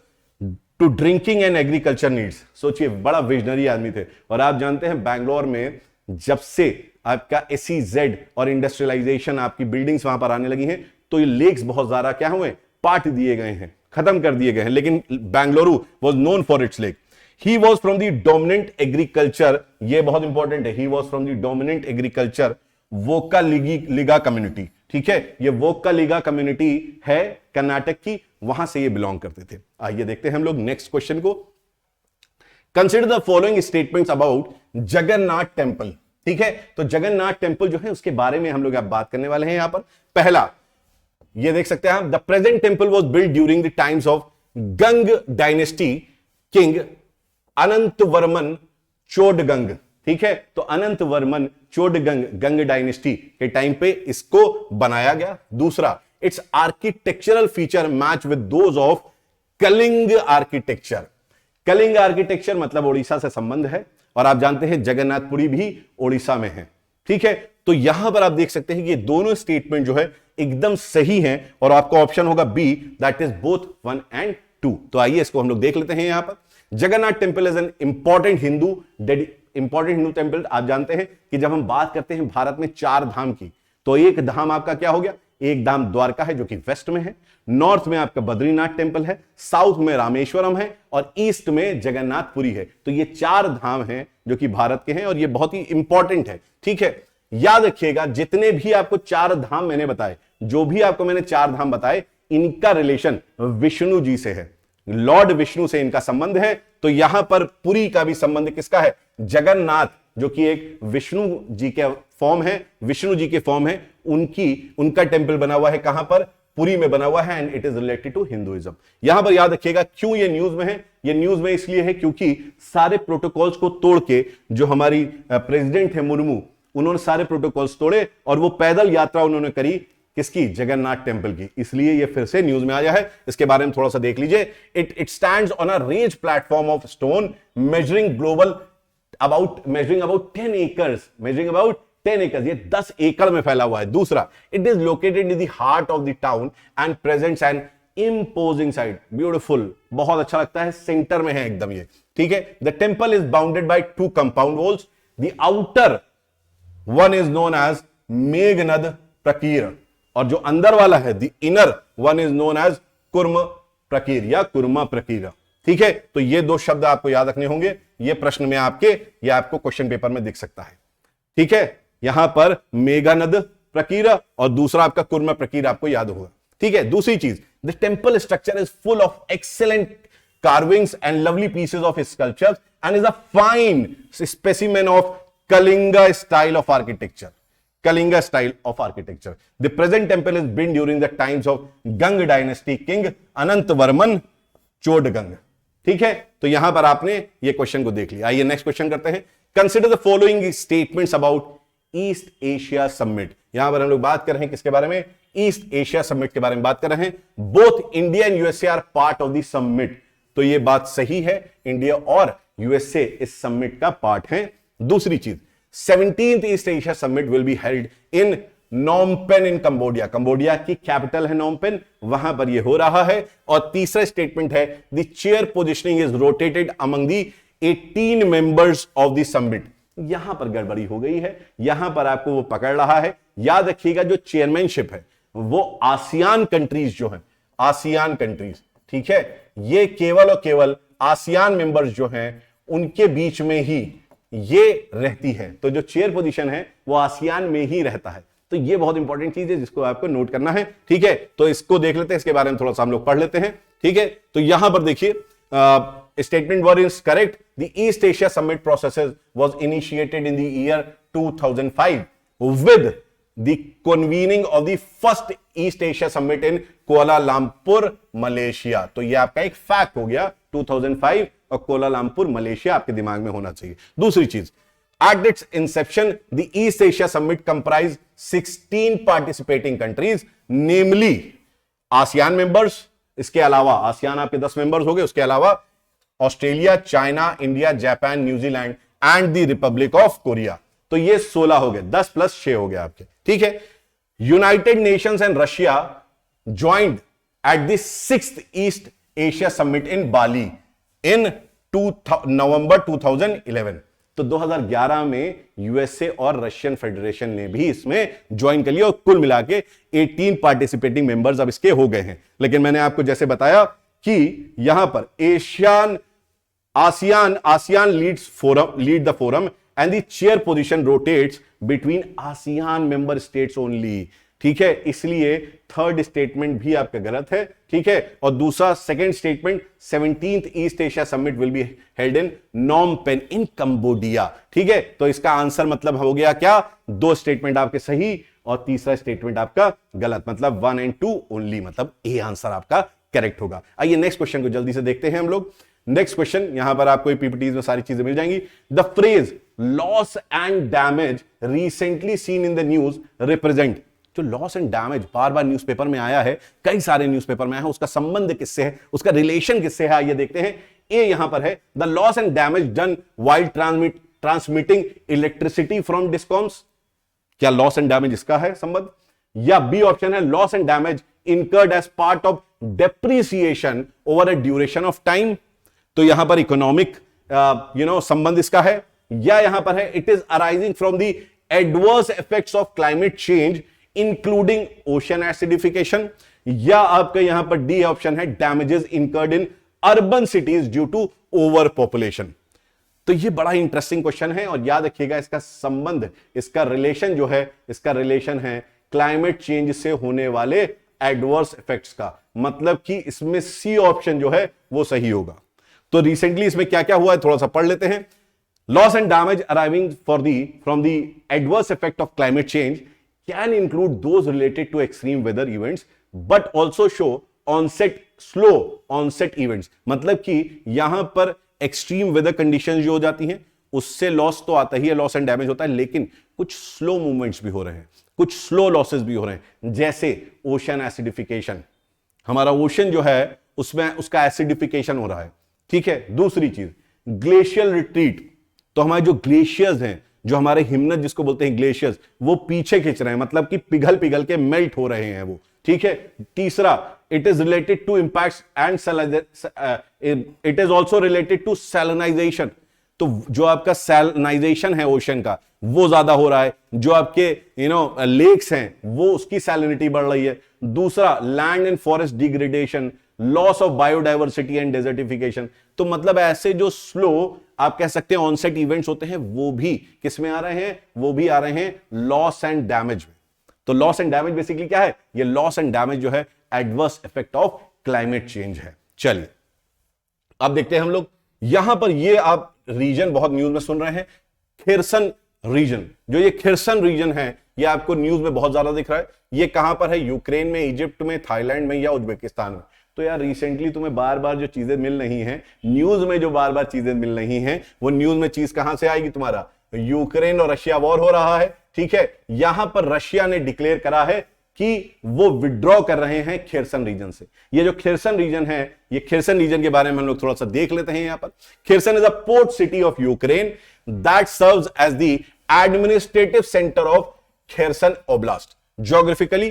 to drinking and agriculture needs. सोचिए, बड़ा विजनरी आदमी थे। और आप जानते हैं बैंगलोर में जब से आपका SEZ और इंडस्ट्रियलाइजेशन, आपकी बिल्डिंग्स वहां पर आने लगी हैं, तो ये लेक्स बहुत ज्यादा क्या हुए, पाट दिए गए हैं, खत्म कर दिए गए हैं। लेकिन Bengaluru was known for its lake. He was from the dominant agriculture, ये बहुत इंपॉर्टेंट है, he was from the dominant agriculture Vokkaliga community, ठीक है। ये वोक्कालिगा कम्युनिटी है कर्नाटक की, वहां से ये बिलोंग करते थे। आइए देखते हैं हम लोग नेक्स्ट क्वेश्चन को। Consider the following statements about Jagannath temple, ठीक है। तो जगन्नाथ टेम्पल जो है उसके बारे में हम लोग अब बात करने वाले हैं। यहां पर पहला ये देख सकते हैं आप, the present temple was built during the times of Ganga dynasty king Anantavarman Chodaganga, ठीक है। तो अनंतवर्मन चोडगंग, गंग डायनेस्टी के टाइम पे इसको बनाया गया। दूसरा, its architectural feature match with those of Kalinga architecture. Kalinga architecture मतलब ओडिशा से संबंध है, और आप जानते हैं जगन्नाथपुरी भी ओडिशा में है, ठीक है। तो यहां पर आप देख सकते हैं कि ये दोनों स्टेटमेंट जो है एकदम सही हैं, और आपका ऑप्शन होगा B, that is both 1 and 2। तो आइए इसको हम लोग देख लेते हैं। यहां पर Jagannath temple is an important Hindu temple. आप जानते हैं कि जब हम बात करते हैं भारत में 4 धाम की, तो एक धाम आपका क्या हो गया, एक धाम द्वारका है जो कि वेस्ट में है, नॉर्थ में आपका बद्रीनाथ टेम्पल है, साउथ में रामेश्वरम है, और ईस्ट में जगन्नाथपुरी है। तो ये 4 धाम हैं जो कि भारत के हैं, और ये बहुत ही इंपॉर्टेंट है, ठीक है। याद रखिएगा, जितने भी आपको 4 धाम मैंने बताए, जो भी आपको मैंने 4 धाम बताए, इनका रिलेशन विष्णु जी से है, लॉर्ड विष्णु से इनका संबंध है। तो यहां पर पुरी का भी संबंध किसका है, जगन्नाथ, जो कि एक विष्णु जी के फॉर्म है, विष्णु जी के फॉर्म है, उनका टेम्पल बना हुआ है, कहां पर, पुरी में बना हुआ है, and it is related to Hinduism. यहां पर याद रखिएगा, क्यों ये न्यूज में है, ये न्यूज में इसलिए है क्योंकि सारे प्रोटोकॉल्स को तोड़ के जो हमारी प्रेसिडेंट है मुर्मू, उन्होंने सारे प्रोटोकॉल्स तोड़े और वो पैदल यात्रा उन्होंने करी किसकी? जगन्नाथ टेंपल की। इसलिए ये फिर से न्यूज में आया है, इसके बारे में थोड़ा सा देख लीजिए। It stands on a range platform of stone measuring about 10 acres, ये 10 एकड़ में फैला हुआ है। दूसरा, it is located in the heart of the town and presents an imposing sight, beautiful, बहुत अच्छा लगता है, सेंटर में है एकदम ये, ठीक है। The temple is bounded by 2 compound walls, the outer one is known as Meghanada Prakara, और जो अंदर वाला है the inner one is known as Kurma Prakara या कुर्मा प्रकीर, ठीक है। तो ये 2 शब्द आपको याद रखने होंगे, ये प्रश्न में या आपको क्वेश्चन पेपर में दिख सकता है, ठीक है। यहां पर मेघानद प्रकीर और दूसरा आपका कुर्म प्रकीर आपको याद होगा, ठीक है। दूसरी चीज, the temple structure is full of excellent carvings and lovely pieces of sculptures and is a fine specimen of Kalinga style of architecture. The present temple is built during the times of Gang dynasty king Anantvarman Chodgang. ठीक है, तो यहां पर आपने ये question को देख लिया। आइए नेक्स्ट क्वेश्चन करते हैं। Consider the following statements about east Asia summit. यहां पर हम लोग बात कर रहे हैं किसके बारे में? ईस्ट एशिया समिट के बारे में बात कर रहे हैं। Both India and USA are part of the summit, तो ये बात सही है, इंडिया और यूएसए इस समिट का पार्ट है। दूसरी चीज, 17th East Asia Summit will be held in Phnom Penh in Cambodia, Cambodia की कैपिटल है नोमपेन, वहां पर ये हो रहा है। और तीसरा स्टेटमेंट है, the chair positioning is rotated among the 18 members of the summit. यहां पर गड़बड़ी हो गई है, यहां पर आपको वो पकड़ रहा है। याद रखिएगा, जो चेयरमैनशिप है वो आसियान कंट्रीज जो है, आसियान कंट्रीज, ठीक है, ये केवल और केवल आसियान मेंबर्स जो हैं उनके बीच में ही ये रहती है। तो जो चेयर पोजीशन है वो आसियान में ही रहता है। तो ये बहुत इंपॉर्टेंट चीज है जिसको आपको नोट करना है, ठीक है। तो इसको देख लेते हैं, इसके बारे में थोड़ा सा हम लोग पढ़ लेते हैं, ठीक है। तो यहां पर देखिए, statement were is correct. The east Asia summit process was initiated in the year 2005 with the convening of the first East Asia Summit in Kuala Lumpur Malaysia. तो ये आपका एक फैक्ट हो गया, 2005 और कोलालमपुर मलेशिया आपके दिमाग में होना चाहिए। दूसरी चीज, at its inception the east Asia summit comprise 16 participating countries, namely ASEAN members, इसके अलावा आसियान आपके 10 मेंबर्स हो गए, उसके अलावा Australia, China, India, Japan, New Zealand and the Republic of Korea. तो ये 16 हो गए, 10 + 6 हो गए आपके, ठीक है। United Nations and Russia joined at the 6th East Asia Summit in Bali in November 2011। तो 2011 में यूएसए और रशियन फेडरेशन ने भी इसमें ज्वाइन कर लिया और कुल मिला के 18 पार्टिसिपेटिंग मेंबर्स अब इसके हो गए हैं। लेकिन मैंने आपको जैसे बताया कि यहां पर ASEAN lead the forum and the chair position rotates between ASEAN member states only, ठीक है। इसलिए थर्ड स्टेटमेंट भी आपका गलत है, ठीक है। और दूसरा second statement, 17th East Asia Summit will be held in Phnom Penh in Cambodia, ठीक है। तो इसका आंसर मतलब हो गया क्या? 2 स्टेटमेंट आपके सही और तीसरा स्टेटमेंट आपका गलत, मतलब 1 and 2 ओनली, मतलब ए आंसर आपका करेक्ट होगा। आइए नेक्स्ट क्वेश्चन को जल्दी से देखते हैं हम लोग। नेक्स्ट क्वेश्चन, यहां पर आपको पीपीटीज में सारी चीजें मिल जाएंगी। The phrase loss and damage recently seen in the news represent, जो लॉस एंड डैमेज बार बार न्यूज़पेपर में आया है, कई सारे न्यूज़पेपर में आया है, उसका संबंध किससे है, उसका रिलेशन किससे है, आइए देखते हैं। ए यहां पर है, the loss and damage done while transmitting electricity from discoms, क्या लॉस एंड डैमेज इसका है संबंध? या बी ऑप्शन है, loss and damage incurred as part of depreciation over a duration of time, तो यहां पर इकोनॉमिक संबंध इसका है। या यहां पर है, it is arising from the adverse effects of climate change including ocean acidification, या आपका यहां पर डी ऑप्शन है, damages incurred in urban cities due to over population. तो ये बड़ा इंटरेस्टिंग क्वेश्चन है और याद रखिएगा इसका संबंध, इसका रिलेशन जो है, इसका रिलेशन है क्लाइमेट चेंज से होने वाले एडवर्स इफेक्ट्स का, मतलब कि इसमें सी ऑप्शन जो है वो सही होगा। तो रिसेंटली इसमें क्या क्या हुआ है थोड़ा सा पढ़ लेते हैं। Loss and damage arriving from the adverse effect of climate change can include those related to extreme weather events but also show slow onset events, मतलब कि यहां पर एक्सट्रीम वेदर कंडीशंस जो हो जाती हैं उससे लॉस तो आता ही है, लॉस एंड डैमेज होता है, लेकिन कुछ स्लो मूवमेंट्स भी हो रहे हैं, कुछ स्लो लॉसेस भी हो रहे हैं, जैसे ओशन एसिडिफिकेशन। हमारा ओशन जो है उसमें उसका एसिडिफिकेशन हो रहा है, ठीक है। दूसरी चीज ग्लेशियल रिट्रीट, तो हमारे जो ग्लेशियर्स हैं, जो हमारे हिमनद जिसको बोलते हैं ग्लेशियर्स, वो पीछे खिंच रहे हैं, मतलब कि पिघल पिघल के मेल्ट हो रहे हैं वो, ठीक है। तीसरा, it is related to impacts and it is also related to salinization, तो जो आपका सैलिनाइजेशन है ओशन का वो ज्यादा हो रहा है, जो आपके लेक्स हैं वो उसकी सैलिनिटी बढ़ रही है। दूसरा, land and forest degradation, loss of biodiversity and desertification, तो मतलब ऐसे जो स्लो आप कह सकते हैं ऑनसेट इवेंट्स होते हैं वो भी किस में आ रहे हैं, वो भी आ रहे हैं लॉस एंड डैमेज में। तो लॉस एंड डैमेज बेसिकली क्या है, ये लॉस एंड डैमेज जो है adverse effect of climate change है। चलिए अब देखते हैं हम लोग यहां पर, ये आप रीजन बहुत न्यूज में सुन रहे हैं, खिरसन रीजन। जो ये खिरसन रीजन है ये आपको न्यूज में बहुत ज्यादा दिख रहा है। ये कहां पर है, यूक्रेन में, इजिप्ट में, थाईलैंड में या उज्बेकिस्तान में। तो यार रिसेंटली तुम्हें बार बार जो चीजें मिल रही हैं न्यूज में, जो बार बार चीजें मिल रही हैं, वो न्यूज में चीज कहां से आएगी, तुम्हारा यूक्रेन और रशिया वॉर हो रहा है, ठीक है। यहां पर रशिया ने डिक्लेयर करा है कि वो विड्रॉ कर रहे हैं खिरसन रीजन से। ये जो खिरसन रीजन है, ये खिरसन रीजन के बारे में हम लोग थोड़ा सा देख लेते हैं। यहां पर Kherson is a port city of Ukraine that serves as the administrative centre of Kherson oblast. Geographically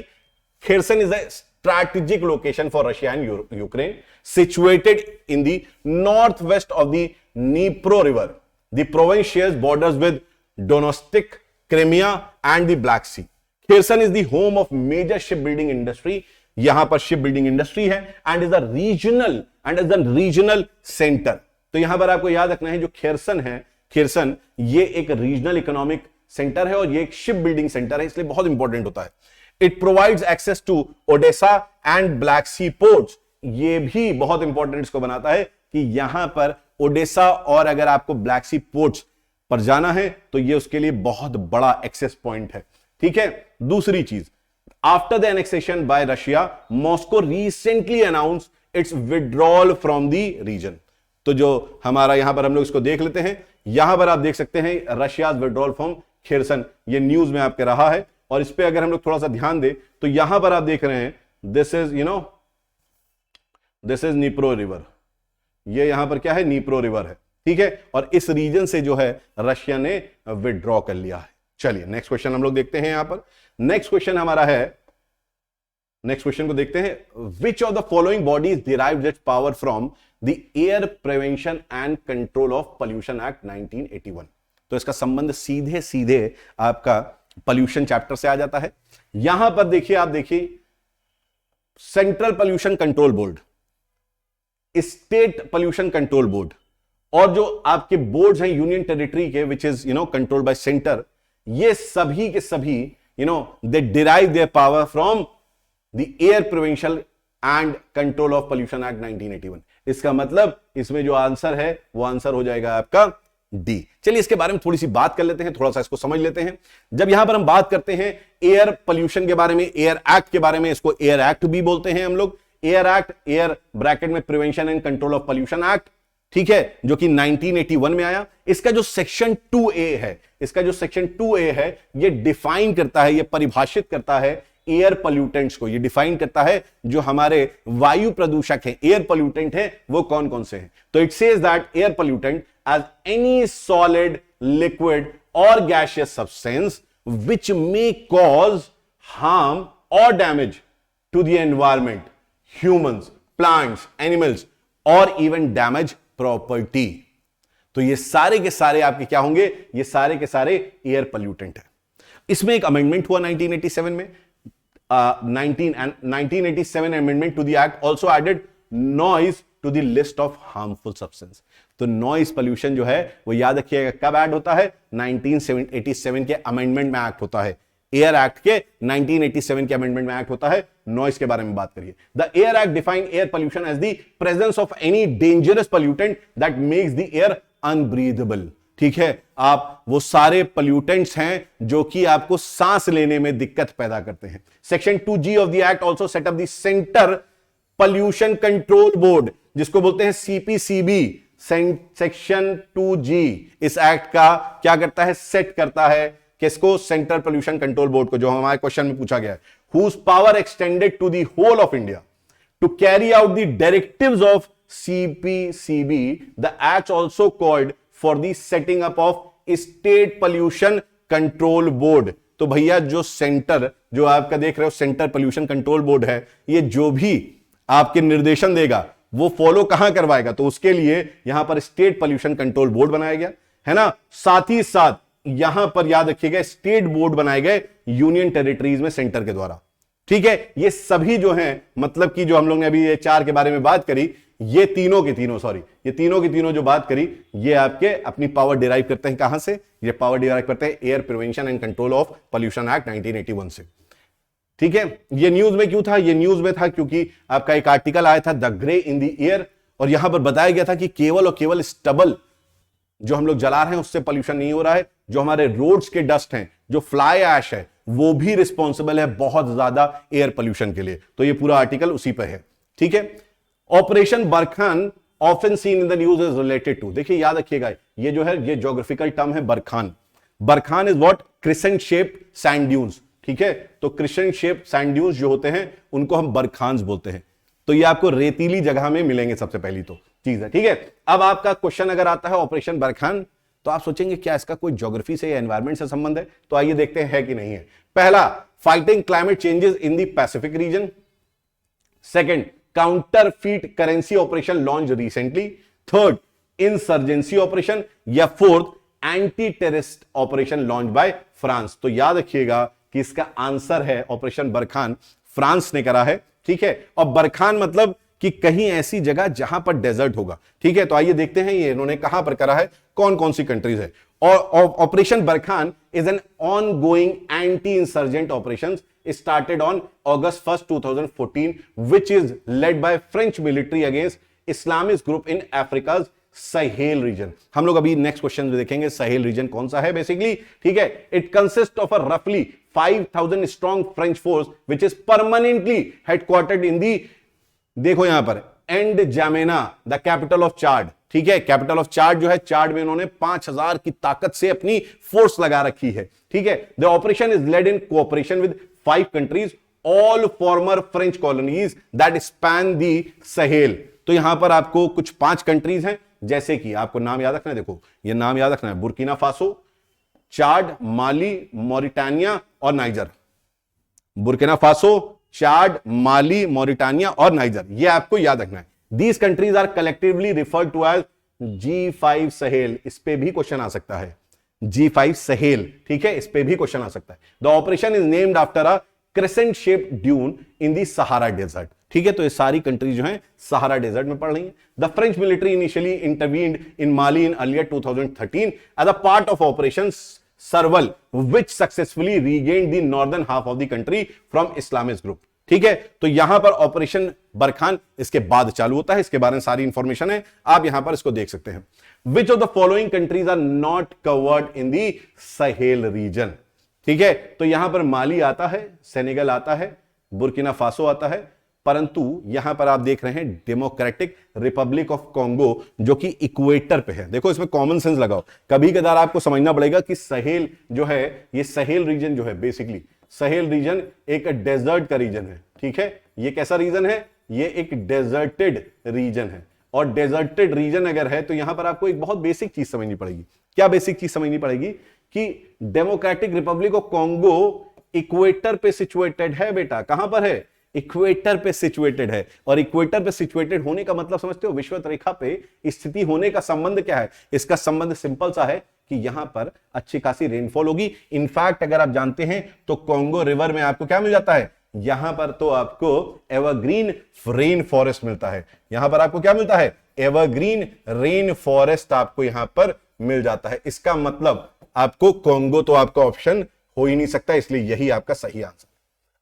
Kherson is a strategic location for Russia and Ukraine, situated in the northwest of the Dnipro River. The province shares borders with Donetsk, Crimea, and the Black Sea. Kherson is the home of major shipbuilding industry. यहां पर shipbuilding industry है and is a regional center. तो यहां पर आपको याद रखना है जो खिरसन है, खिरसन ये एक रीजनल इकोनॉमिक सेंटर है और ये एक शिप बिल्डिंग सेंटर है, इसलिए बहुत इंपॉर्टेंट होता है। It provides access to Odessa and Black Sea ports. ये भी बहुत इंपॉर्टेंट इसको बनाता है कि यहां पर ओडेसा और अगर आपको ब्लैक सी पोर्ट्स पर जाना है तो ये उसके लिए बहुत बड़ा एक्सेस पॉइंट है, ठीक है। दूसरी चीज, after the annexation by Russia, Moscow recently announce its withdrawal from the region. तो जो हमारा यहां पर हम लोग इसको देख लेते हैं, यहां पर आप देख सकते हैं रशियाज विड्रॉल फ्रॉम खिरसन, ये न्यूज में आपके रहा है। और इस पे अगर हम लोग थोड़ा सा ध्यान दें तो यहां पर आप देख रहे हैं दिस इज नीप्रो रिवर, ये यहां पर क्या है, नीप्रो रिवर है, ठीक है। और इस रीजन से जो है रशिया ने विड्रॉ कर लिया है। चलिए नेक्स्ट क्वेश्चन हम लोग देखते हैं। यहां पर नेक्स्ट क्वेश्चन हमारा है, नेक्स्ट क्वेश्चन को देखते हैं, which of the following bodies derived it's power from the air prevention and control of pollution act 1981। तो इसका संबंध सीधे सीधे आपका पॉल्यूशन चैप्टर से आ जाता है। यहां पर देखिए, आप देखिए central pollution control board, state pollution control board और जो आपके बोर्ड्स हैं यूनियन टेरिटरी के which is controlled by centre, ये सभी के सभी they derive their power from the air prevention and control of pollution act 1981। इसका मतलब इसमें जो आंसर है वो आंसर हो जाएगा आपका डी। चलिए इसके बारे में थोड़ी सी बात कर लेते हैं, थोड़ा सा इसको समझ लेते हैं। जब यहां पर हम बात करते हैं एयर पोल्यूशन के बारे में, एयर एक्ट के बारे में, इसको एयर एक्ट भी बोलते हैं हम लोग। एयर एक्ट, एयर ब्रैकेट में prevention and control of pollution act, ठीक है, जो कि 1981 में आया। इसका जो सेक्शन 2A है, इसका जो सेक्शन 2A है, ये डिफाइन करता है, ये परिभाषित करता है एयर पोल्यूटेंट्स को, ये डिफाइन करता है जो हमारे वायु प्रदूषक हैं, एयर पोल्यूटेंट हैं, वो कौन कौन से हैं। तो it says that air pollutant as any solid, liquid or gaseous substance which may cause harm or damage to the environment, humans, plants, animals or even damage property। तो ये सारे के सारे आपके क्या होंगे, ये सारे के सारे एयर पोल्यूटेंट है। इसमें एक अमेंडमेंट हुआ 1987 में, 1987 amendment to the act also added noise to the list of harmful substance. तो नॉइज पोल्यूशन जो है वो याद रखिएगा कब ऐड होता है, 1987 के अमेंडमेंट में एक्ट होता है। एयर एक्ट के 1987 के अमेंडमेंट में एक्ट होता है। नॉइज के बारे में बात करिए। The air act define air pollution as the presence of any dangerous pollutant that makes the air unbreathable. ठीक है, आप वो सारे पोल्यूटेंट्स हैं जो कि आपको सांस लेने में दिक्कत पैदा करते हैं। Section 2G of the act also set up the centre pollution control board, जिसको बोलते हैं CPCB, सेक्शन 2G इस एक्ट का क्या करता है, सेट करता है किसको, सेंट्रल पोल्यूशन कंट्रोल बोर्ड को, जो हमारे क्वेश्चन में पूछा गया है, whose power extended to the whole of India to carry out the directives of CPCB. The act also called for the setting up of state pollution control board. तो भैया जो सेंटर, जो आपका देख रहे हो सेंटर पोल्यूशन कंट्रोल बोर्ड है, ये जो भी आपके निर्देशन देगा वो फॉलो कहां करवाएगा, तो उसके लिए यहां पर स्टेट पोल्यूशन कंट्रोल बोर्ड बनाया गया है ना. साथ ही साथ यहां पर याद रखिएगा स्टेट बोर्ड बनाए गए यूनियन टेरिटरीज में सेंटर के द्वारा. ठीक है, ये सभी जो हैं, मतलब कि जो हम लोग ने अभी ये 4 के बारे में बात करी, ये तीनों के तीनों जो बात करी, ये आपके अपनी पावर डिराइव करते हैं कहां से, ये पावर डिराइव करते हैं air prevention and control of pollution act 1981 से. ठीक है, ये न्यूज में क्यों था, ये न्यूज में था क्योंकि आपका एक आर्टिकल आया था, the grey in the air, और यहां पर बताया गया था कि केवल और केवल स्टबल जो हम लोग जला रहे हैं उससे पोल्यूशन नहीं हो रहा है, जो हमारे रोड्स के डस्ट हैं, जो फ्लाई ऐश है, वो भी रिस्पॉन्सिबल है बहुत ज्यादा एयर पोल्यूशन के लिए. तो ये पूरा आर्टिकल उसी पे है. ठीक है, operation Barkhane often seen in the news is related to, देखिए याद रखिएगा ये जो है, ये ज्योग्राफिकल टर्म है Barkhane. Barkhane is what, crescent shape sand dunes. ठीक है, तो क्रिसेंट शेप सैंड ड्यून्स जो होते हैं उनको हम बरखान्स बोलते हैं. तो ये आपको रेतीली जगह में मिलेंगे, सबसे पहली तो चीज है. ठीक है, अब आपका क्वेश्चन अगर आता है ऑपरेशन बरखान, तो आप सोचेंगे क्या इसका कोई ज्योग्राफी से या एनवायरमेंट से संबंध है, तो आइए देखते हैं है कि नहीं है. पहला, fighting climate changes in the Pacific region. Second, counterfeit currency operation launch recently. Third, insurgency operation. या fourth, anti terrorist operation launch by France. तो याद रखिएगा कि इसका आंसर है ऑपरेशन बरखान, फ्रांस ने करा है. ठीक है, और बरखान मतलब कि कहीं ऐसी जगह जहां पर डेजर्ट होगा. ठीक है, तो आइए देखते हैं ये इन्होंने कहां पर करा है, कौन कौन सी कंट्रीज है. और operation barchan is an ongoing anti insurgent operation started on August 1st, 2014, which is led by French military against Islamist group in Africa's Sahel region. हम लोग अभी नेक्स्ट क्वेश्चन में देखेंगे सहेल रीजन कौन सा है बेसिकली. ठीक है, इट कंसिस्ट ऑफ अ रफली 5,000 strong French force which is permanently headquartered in the, देखो यहां पर, and N'Djamena, the capital of Chad. ठीक है, कैपिटल ऑफ चाड जो है, चाड में इन्होंने 5,000 की ताकत से अपनी फोर्स लगा रखी है. ठीक है, the operation is led in cooperation with 5 countries, all former French colonies that span the Sahel. तो यहां पर आपको कुछ 5 कंट्रीज हैं, जैसे कि आपको नाम याद रखना है, देखो ये नाम याद रखना है, बुर्किना फासो, चाड, माली, मॉरिटानिया और नाइजर. बुर्किना फासो, चाड, माली, मॉरिटानिया और नाइजर, ये आपको याद रखना है. These countries are collectively referred to as G5 Sahel. इस पे भी क्वेश्चन आ सकता है, G5 सहेल. ठीक है, इस पे भी क्वेश्चन आ सकता है. The operation is named after a crescent shape dune in the Sahara desert. ठीक है, तो ये सारी कंट्री जो हैं सहारा डेजर्ट में पड़ रही हैं. The French military initially intervened in Mali in earlier 2013 as a part of operation Serval, which successfully regained the northern half of the country from Islamist group. ठीक है, तो यहां पर ऑपरेशन बरखान इसके बाद चालू होता है, इसके बारे में सारी इंफॉर्मेशन है, आप यहां पर इसको देख सकते हैं. Which of the following countries are not covered in the Sahel region. ठीक है, तो यहां पर माली आता है, सेनेगल आता है, बुर्किना फासो आता है, परंतु यहां पर आप देख रहे हैं डेमोक्रेटिक रिपब्लिक ऑफ कॉन्गो जो कि इक्वेटर पे है. देखो इसमें कॉमन सेंस लगाओ, कभी कदार आपको समझना पड़ेगा कि सहेल जो है, ये सहेल रीजन जो है, बेसिकली सहेल रीजन एक डेजर्ट का रीजन है. ठीक है, ये कैसा रीजन है, ये एक डेजर्टेड रीजन है. और डेजर्टेड रीजन अगर है तो यहां पर आपको एक बहुत बेसिक चीज समझनी पड़ेगी. क्या बेसिक चीज समझनी पड़ेगी कि democratic Republic of Congo equator पे सिचुएटेड है. बेटा कहां पर है, इक्वेटर पे सिचुएटेड है. और इक्वेटर पे सिचुएटेड होने का मतलब समझते हो, विषुवत रेखा पे स्थिति होने का संबंध क्या है. इसका संबंध सिंपल सा है कि यहां पर अच्छी खासी रेनफॉल होगी. इनफैक्ट अगर आप जानते हैं तो कॉन्गो रिवर में आपको क्या मिल जाता है, यहां पर तो आपको एवरग्रीन रेन फॉरेस्ट मिलता है. यहां पर आपको क्या मिलता है, एवरग्रीन रेन फॉरेस्ट आपको यहां पर मिल जाता है. इसका मतलब आपको कॉन्गो तो आपका ऑप्शन हो ही नहीं सकता, इसलिए यही आपका सही आंसर.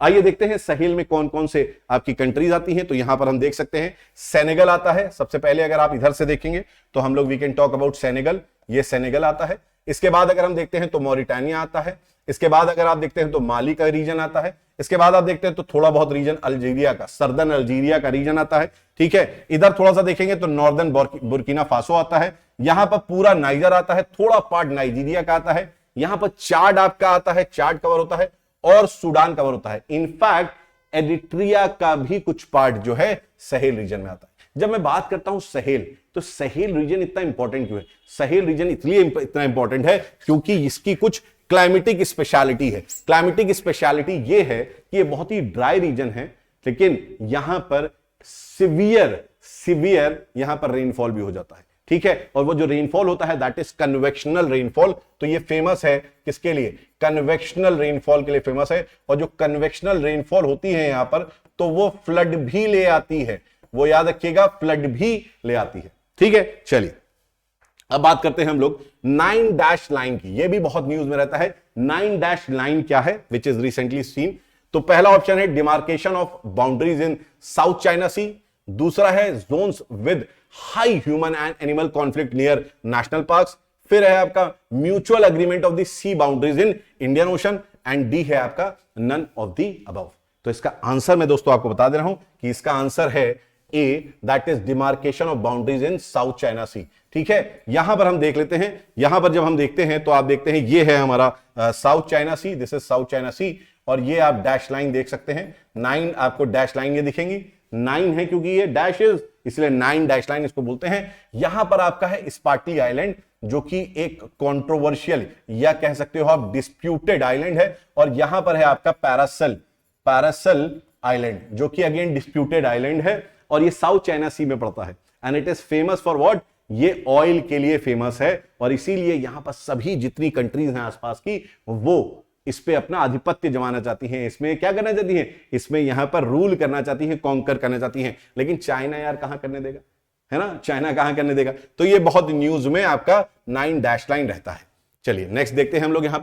आइए देखते हैं सहेल में कौन कौन से आपकी कंट्रीज आती हैं. तो यहां पर हम देख सकते हैं सेनेगल आता है सबसे पहले. अगर आप इधर से देखेंगे तो हम लोग we can talk about Senegal. ये सेनेगल आता है. इसके बाद अगर हम देखते हैं तो मॉरिटानिया आता है, इसके बाद अगर आप देखते हैं तो माली का रीजन आता है, इसके बाद आप देखते हैं तो थोड़ा बहुत रीजन अल्जीरिया का, सर्दर्न अल्जीरिया का रीजन आता है, ठीक है। इधर थोड़ा सा देखेंगे तो नॉर्दर्न बुर्किना फासो आता है, यहां पर पूरा नाइजर आता है, थोड़ा पार्ट नाइजीरिया का आता है, यहां पर चाड आपका आता है, चाड कवर होता है, और सूडान कवर होता है। इनफैक्ट एरिट्रिया का भी कुछ पार्ट जो है सहेल रीजन में आता है। जब मैं बात करता हूं सहेल, तो सहेल रीजन इतना इंपॉर्टेंट क्यों है? सहेल रीजन इसलिए इतना इंपॉर्टेंट है क्योंकि इसकी कुछ क्लाइमेटिक स्पेशलिटी है। क्लाइमेटिक स्पेशलिटी ये है कि ये बहुत ही ड्राई रीजन है, लेकिन यहां पर सिवियर यहां पर रेनफॉल भी हो जाता है, ठीक है। और वो जो रेनफॉल होता है दैट इज कन्वेक्शनल रेनफॉल। तो ये फेमस है किसके लिए? कन्वेक्शनल रेनफॉल के लिए फेमस है। और जो कन्वेक्शनल रेनफॉल होती है यहां पर, तो वो फ्लड भी ले आती है, वो याद रखिएगा, फ्लड भी ले आती है, ठीक है। चलिए अब बात करते हैं हम लोग 9 डैश लाइन की। ये भी बहुत न्यूज में रहता है। 9 डैश लाइन क्या है? Which is recently seen. तो पहला ऑप्शन है demarcation of boundaries in South China Sea, दूसरा है zones with high human and animal conflict near national parks, फिर है आपका mutual agreement of the sea boundaries in Indian Ocean, and D है आपका नन ऑफ द अबव। तो इसका answer मैं दोस्तों आपको बता दे रहा हूं कि इसका आंसर है A, that is demarcation of boundaries in South China Sea, ठीक है। यहां पर हम देख लेते हैं, यहां पर जब हम देखते हैं तो आप देखते हैं ये है हमारा South China Sea, this is South China Sea, और ये आप डैश लाइन देख सकते हैं। 9 आपको डैश लाइन ये दिखेंगी, 9 है क्योंकि ये डैश इज, इसलिए 9 डैश लाइन इसको बोलते हैं। यहां पर आपका है स्पार्टली आइलैंड, जो कि एक कंट्रोवर्शियल या कह सकते हो आप डिस्प्यूटेड आइलैंड है, और यहां पर है आपका पैरासल आइलैंड, जो कि अगेन डिस्प्यूटेड आइलैंड है, और ये साउथ चाइना सी में पड़ता है। And it is famous for what? ये ऑयल के लिए फेमस है, और इसीलिए यहां पर सभी जितनी कंट्रीज हैं आसपास की, वो इस पे अपना आधिपत्य जमाना चाहती हैं, इसमें क्या करना चाहती हैं, इसमें यहां पर रूल करना चाहती हैं, कॉन्कर करना चाहती हैं। लेकिन चाइना यार कहां करने देगा, है ना, चाइना कहां करने देगा। तो ये बहुत न्यूज में आपका 9 डैश लाइन रहता है। चलिए नेक्स्ट देखते हैं हम लोग। यहां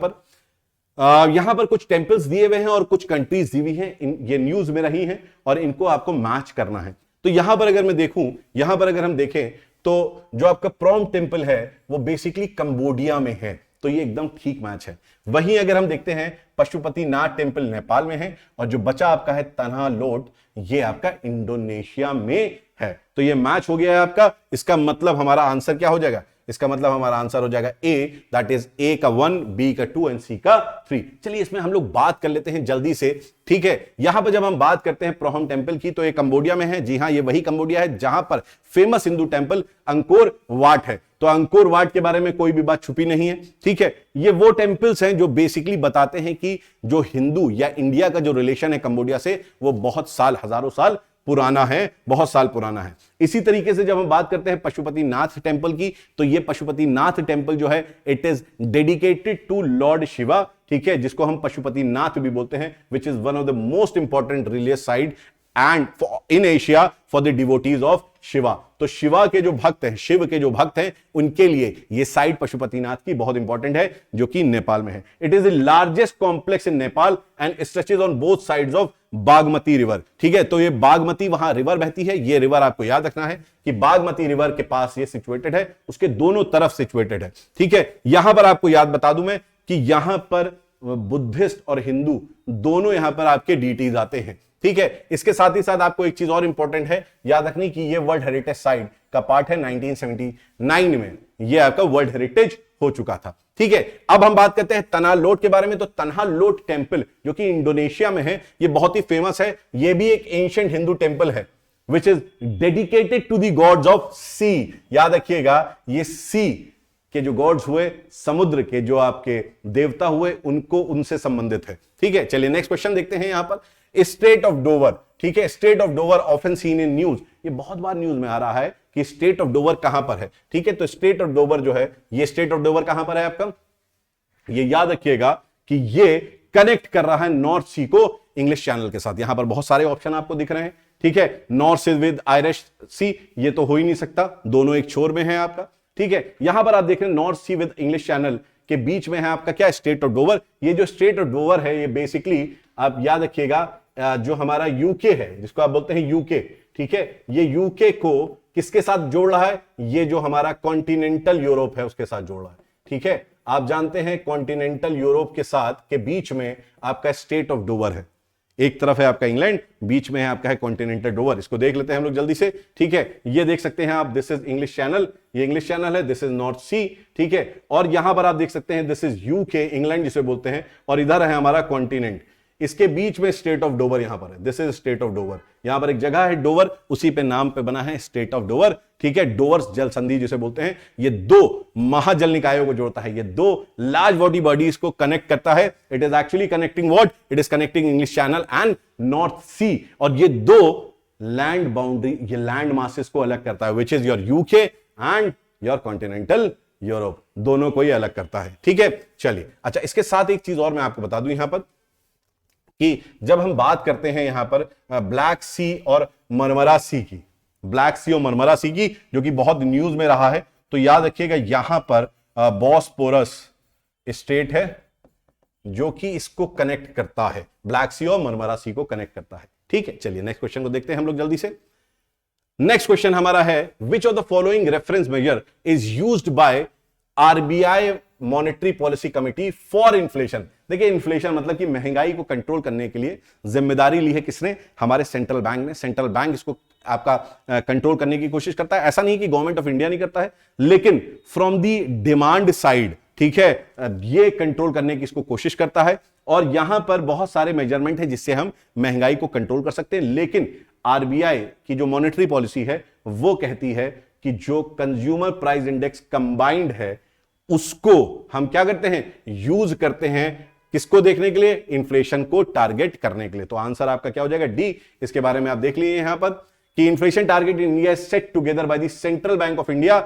पर कुछ टेंपल्स दिए हुए हैं और कुछ कंट्रीज दी हुई हैं, ये न्यूज में रही हैं, और इनको आपको मैच करना है। तो यहां पर अगर मैं देखूं, यहां पर अगर हम देखें तो जो आपका प्रोम टेंपल है वो बेसिकली कंबोडिया में है, तो ये एकदम ठीक मैच है। वहीं अगर हम देखते हैं पशुपतिनाथ टेंपल नेपाल में है, और जो बचा आपका है तन्हा लोट, ये आपका इंडोनेशिया में है। तो ये मैच हो गया है आपका। इसका मतलब हमारा आंसर क्या हो जाएगा? इसका मतलब हमारा आंसर हो जाएगा ए, दैट इज ए का 1, बी का 2 एंड सी का 3। चलिए इसमें हम लोग बात कर लेते हैं जल्दी से, ठीक है। यहां पर जब हम बात करते हैं प्रोहम टेंपल की, तो ये कंबोडिया में है। जी हां, ये वही कंबोडिया है जहां पर famous Hindu temple Angkor Wat है। तो अंकोर वाट के बारे में कोई भी बात छुपी नहीं है, ठीक है। ये वो टेंपल्स हैं जो बेसिकली बताते हैं कि जो हिंदू या इंडिया का जो रिलेशन है कंबोडिया से, वो बहुत साल, हजारों साल पुराना है, बहुत साल पुराना है। इसी तरीके से जब हम बात करते हैं पशुपतिनाथ टेंपल की, तो ये पशुपतिनाथ टेंपल जो है it is dedicated to lord Shiva, ठीक है, जिसको हम पशुपतिनाथ भी बोलते हैं, which is one of the most important religious site and in Asia for the devotees of Shiva. तो शिवा के जो भक्त हैं, शिव के जो भक्त हैं, उनके लिए ये साइट पशुपतिनाथ की बहुत इंपॉर्टेंट है, जो कि नेपाल में है। It is the largest complex in Nepal and stretches on both sides of Bagmati river, ठीक है। तो ये बागमती वहां रिवर बहती है, ये रिवर आपको याद रखना है कि बागमती रिवर के पास ये सिचुएटेड है, उसके दोनों तरफ सिचुएटेड है, ठीक है। यहां पर आपको याद बता दूं मैं कि यहां पर बुद्धिस्ट और हिंदू दोनों यहां पर आपके डीटीज आते हैं, ठीक है। इसके साथ ही साथ आपको एक चीज और इंपॉर्टेंट है याद रखनी कि ये वर्ल्ड हेरिटेज साइट का पार्ट है 1979 में, ये आपका वर्ल्ड हेरिटेज हो चुका था, ठीक है। अब हम बात करते हैं तन्हा लोट के बारे में। तो तन्हा लोट टेंपल जो कि इंडोनेशिया में है, ये बहुत ही फेमस है। ये भी एक एंशिएंट हिंदू टेंपल है which is dedicated to the gods of sea. याद रखिएगा, ये सी के जो गॉड्स हुए, समुद्र के जो आपके देवता हुए, उनको उनसे संबंधित है, ठीक है। चलिए नेक्स्ट क्वेश्चन देखते हैं। यहां पर स्टेट ऑफ डोवर, ठीक है। State of Dover often seen in news, ये बहुत बार न्यूज में आ रहा है कि स्टेट ऑफ डोवर कहां पर है, ठीक है। तो स्टेट ऑफ डोवर जो है, ये स्टेट ऑफ डोवर कहां पर है आपका, ये याद रखिएगा कि ये कनेक्ट कर रहा है नॉर्थ सी को इंग्लिश चैनल के साथ। यहां पर बहुत सारे ऑप्शन आपको दिख रहे हैं, ठीक है। नॉर्थ सी विद आयरिश सी, ये तो हो ही नहीं सकता, दोनों एक छोर में है आपका, ठीक है। यहां पर आप देख रहे हैं North Sea with English Channel के बीच में है आपका क्या, स्टेट ऑफ डोवर। ये जो स्टेट ऑफ डोवर है, ये बेसिकली आप याद रखिएगा जो हमारा यूके है, जिसको आप बोलते हैं यूके, ठीक है, ये यूके को किसके साथ जोड़ रहा है, ये जो हमारा कॉन्टिनेंटल यूरोप है उसके साथ जोड़ रहा है, ठीक है। आप जानते हैं कॉन्टिनेंटल यूरोप के साथ के बीच में आपका स्टेट ऑफ डोवर है। एक तरफ है आपका इंग्लैंड, बीच में है आपका है कॉन्टिनेंटल डोवर। इसको देख लेते हैं हम लोग जल्दी से, ठीक है। ये देख सकते हैं आप, दिस इज इंग्लिश चैनल, ये इंग्लिश चैनल है, दिस इज नॉर्थ सी, ठीक है। और यहां पर आप देख सकते हैं दिस इज यूके, इंग्लैंड जिसे बोलते हैं, और इधर है हमारा कॉन्टिनेंट। इसके बीच में स्टेट ऑफ डोवर यहां पर है, this is state of Dover. यहां पर एक जगह है डोवर, उसी पे नाम पे बना है स्टेट ऑफ डोवर, ठीक है। डोवर जल संधि जिसे बोलते हैं, ये दो महाजल निकायों को जोड़ता है, ये दो लार्ज बॉडी बॉडीज को कनेक्ट करता है। It is actually connecting what, it is connecting English Channel and North Sea. और ये दो लैंड बाउंड्री, ये लैंड मासेस को अलग करता है, which is your UK and your continental Europe, दोनों को ही अलग करता है, ठीक है। चलिए, अच्छा, इसके साथ एक चीज और मैं आपको बता दूं यहां पर कि जब हम बात करते हैं यहां पर ब्लैक सी और मरमरा सी की, ब्लैक सी और मरमरा सी की, जो कि बहुत न्यूज में रहा है, तो याद रखिएगा यहां पर बॉस्पोरस स्टेट है जो कि इसको कनेक्ट करता है, ब्लैक सी और मरमरा सी को कनेक्ट करता है, ठीक है। चलिए नेक्स्ट क्वेश्चन को देखते हैं हम लोग जल्दी से। नेक्स्ट क्वेश्चन हमारा है, which of the following reference measure is used by RBI monetary policy committee for inflation. देखिए, इन्फ्लेशन मतलब कि महंगाई को कंट्रोल करने के लिए जिम्मेदारी ली है किसने, हमारे सेंट्रल बैंक ने। सेंट्रल बैंक इसको आपका कंट्रोल करने की कोशिश करता है। ऐसा नहीं कि गवर्नमेंट ऑफ इंडिया नहीं करता है, लेकिन फ्रॉम दी डिमांड साइड, ठीक है, ये कंट्रोल करने की इसको कोशिश करता है। और यहां पर बहुत सारे मेजरमेंट है जिससे हम महंगाई को कंट्रोल कर सकते हैं, लेकिन आरबीआई की जो मॉनेटरी पॉलिसी है वो कहती है कि जो कंज्यूमर प्राइस इंडेक्स कंबाइंड है उसको हम क्या करते हैं, यूज करते हैं किसको देखने के लिए, इन्फ्लेशन को टारगेट करने के लिए। तो आंसर आपका क्या हो जाएगा, डी। इसके बारे में आप देख लीजिए यहां पर कि inflation target in India set together by the central bank of India,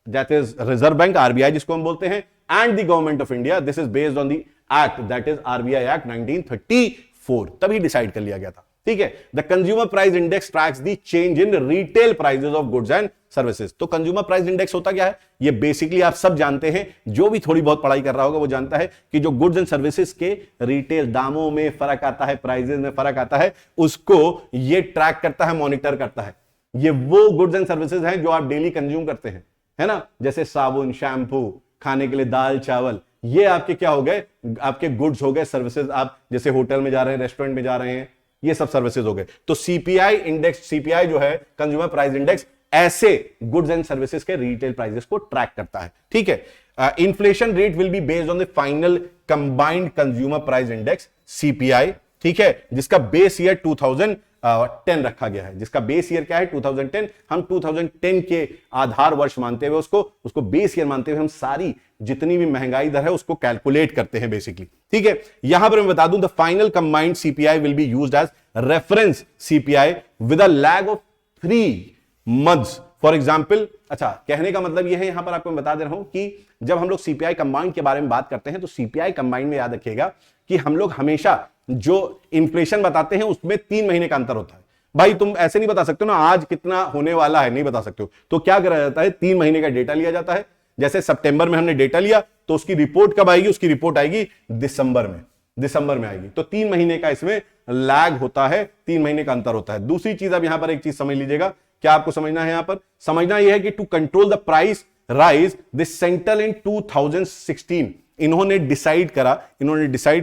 that is reserve bank, RBI जिसको हम बोलते हैं, and the government of India. This is based on the act, that is RBI act 1934, तभी decide कर लिया गया था, ठीक है। The consumer price index tracks the change in retail prices of goods and services. तो कंज्यूमर प्राइस इंडेक्स होता क्या है, ये बेसिकली आप सब जानते हैं, जो भी थोड़ी बहुत पढ़ाई कर रहा होगा वो जानता है कि जो गुड्स एंड सर्विसेज के रिटेल दामों में फर्क आता है, प्राइसेस में फर्क आता है, उसको ये ट्रैक करता है, मॉनिटर करता है। ये वो गुड्स एंड सर्विसेज हैं जो आप डेली कंज्यूम करते हैं, है ना, जैसे साबुन, शैम्पू, खाने के लिए दाल, चावल, ये आपके क्या हो गए, आपके गुड्स हो गए, सर्विसेज। आप जैसे होटल में जा रहे हैं, रेस्टोरेंट में जा रहे हैं, ये सब सर्विसेज हो गए। तो सीपीआई इंडेक्स, सीपीआई जो है कंज्यूमर प्राइस इंडेक्स, ऐसे गुड्स एंड सर्विसेज के रिटेल प्राइसेस को ट्रैक करता है, ठीक है। Inflation rate will be based on the final combined consumer price index, CPI, ठीक है, जिसका बेस ईयर 2010 रखा गया है। जिसका बेस ईयर क्या है, 2010। हम 2010 के आधार वर्ष मानते हुए उसको बेस ईयर मानते हुए हम सारी जितनी भी महंगाई दर है उसको कैलकुलेट करते हैं बेसिकली, ठीक है। यहां पर मैं बता दूं, the final combined CPI will be used as reference CPI with a lag of 3 months for example. अच्छा, कहने का मतलब यह है, यहां पर आपको मैं बता दे रहा हूं कि जब हम लोग सीपीआई कंबाइंड के बारे में बात करते हैं तो सीपीआई कंबाइंड में याद रखिएगा कि हम लोग हमेशा जो इन्फ्लेशन बताते हैं उसमें 3 महीने का अंतर होता है। भाई तुम ऐसे नहीं बता सकते हो ना आज कितना होने वाला है, नहीं बता सकते हो, तो क्या करा जाता है, 3 महीने का डेटा लिया जाता है। जैसे सितंबर में हमने डेटा लिया तो उसकी रिपोर्ट कब आएगी, उसकी रिपोर्ट आएगी दिसंबर में आएगी। तो 3 महीने का इसमें लैग होता है, 3 महीने का अंतर होता है। दूसरी चीज, अब यहां पर एक चीज समझ लीजिएगा, क्या आपको समझना है, यहां पर समझना यह है कि to control the price rise the central in 2016 इन्होंने डिसाइड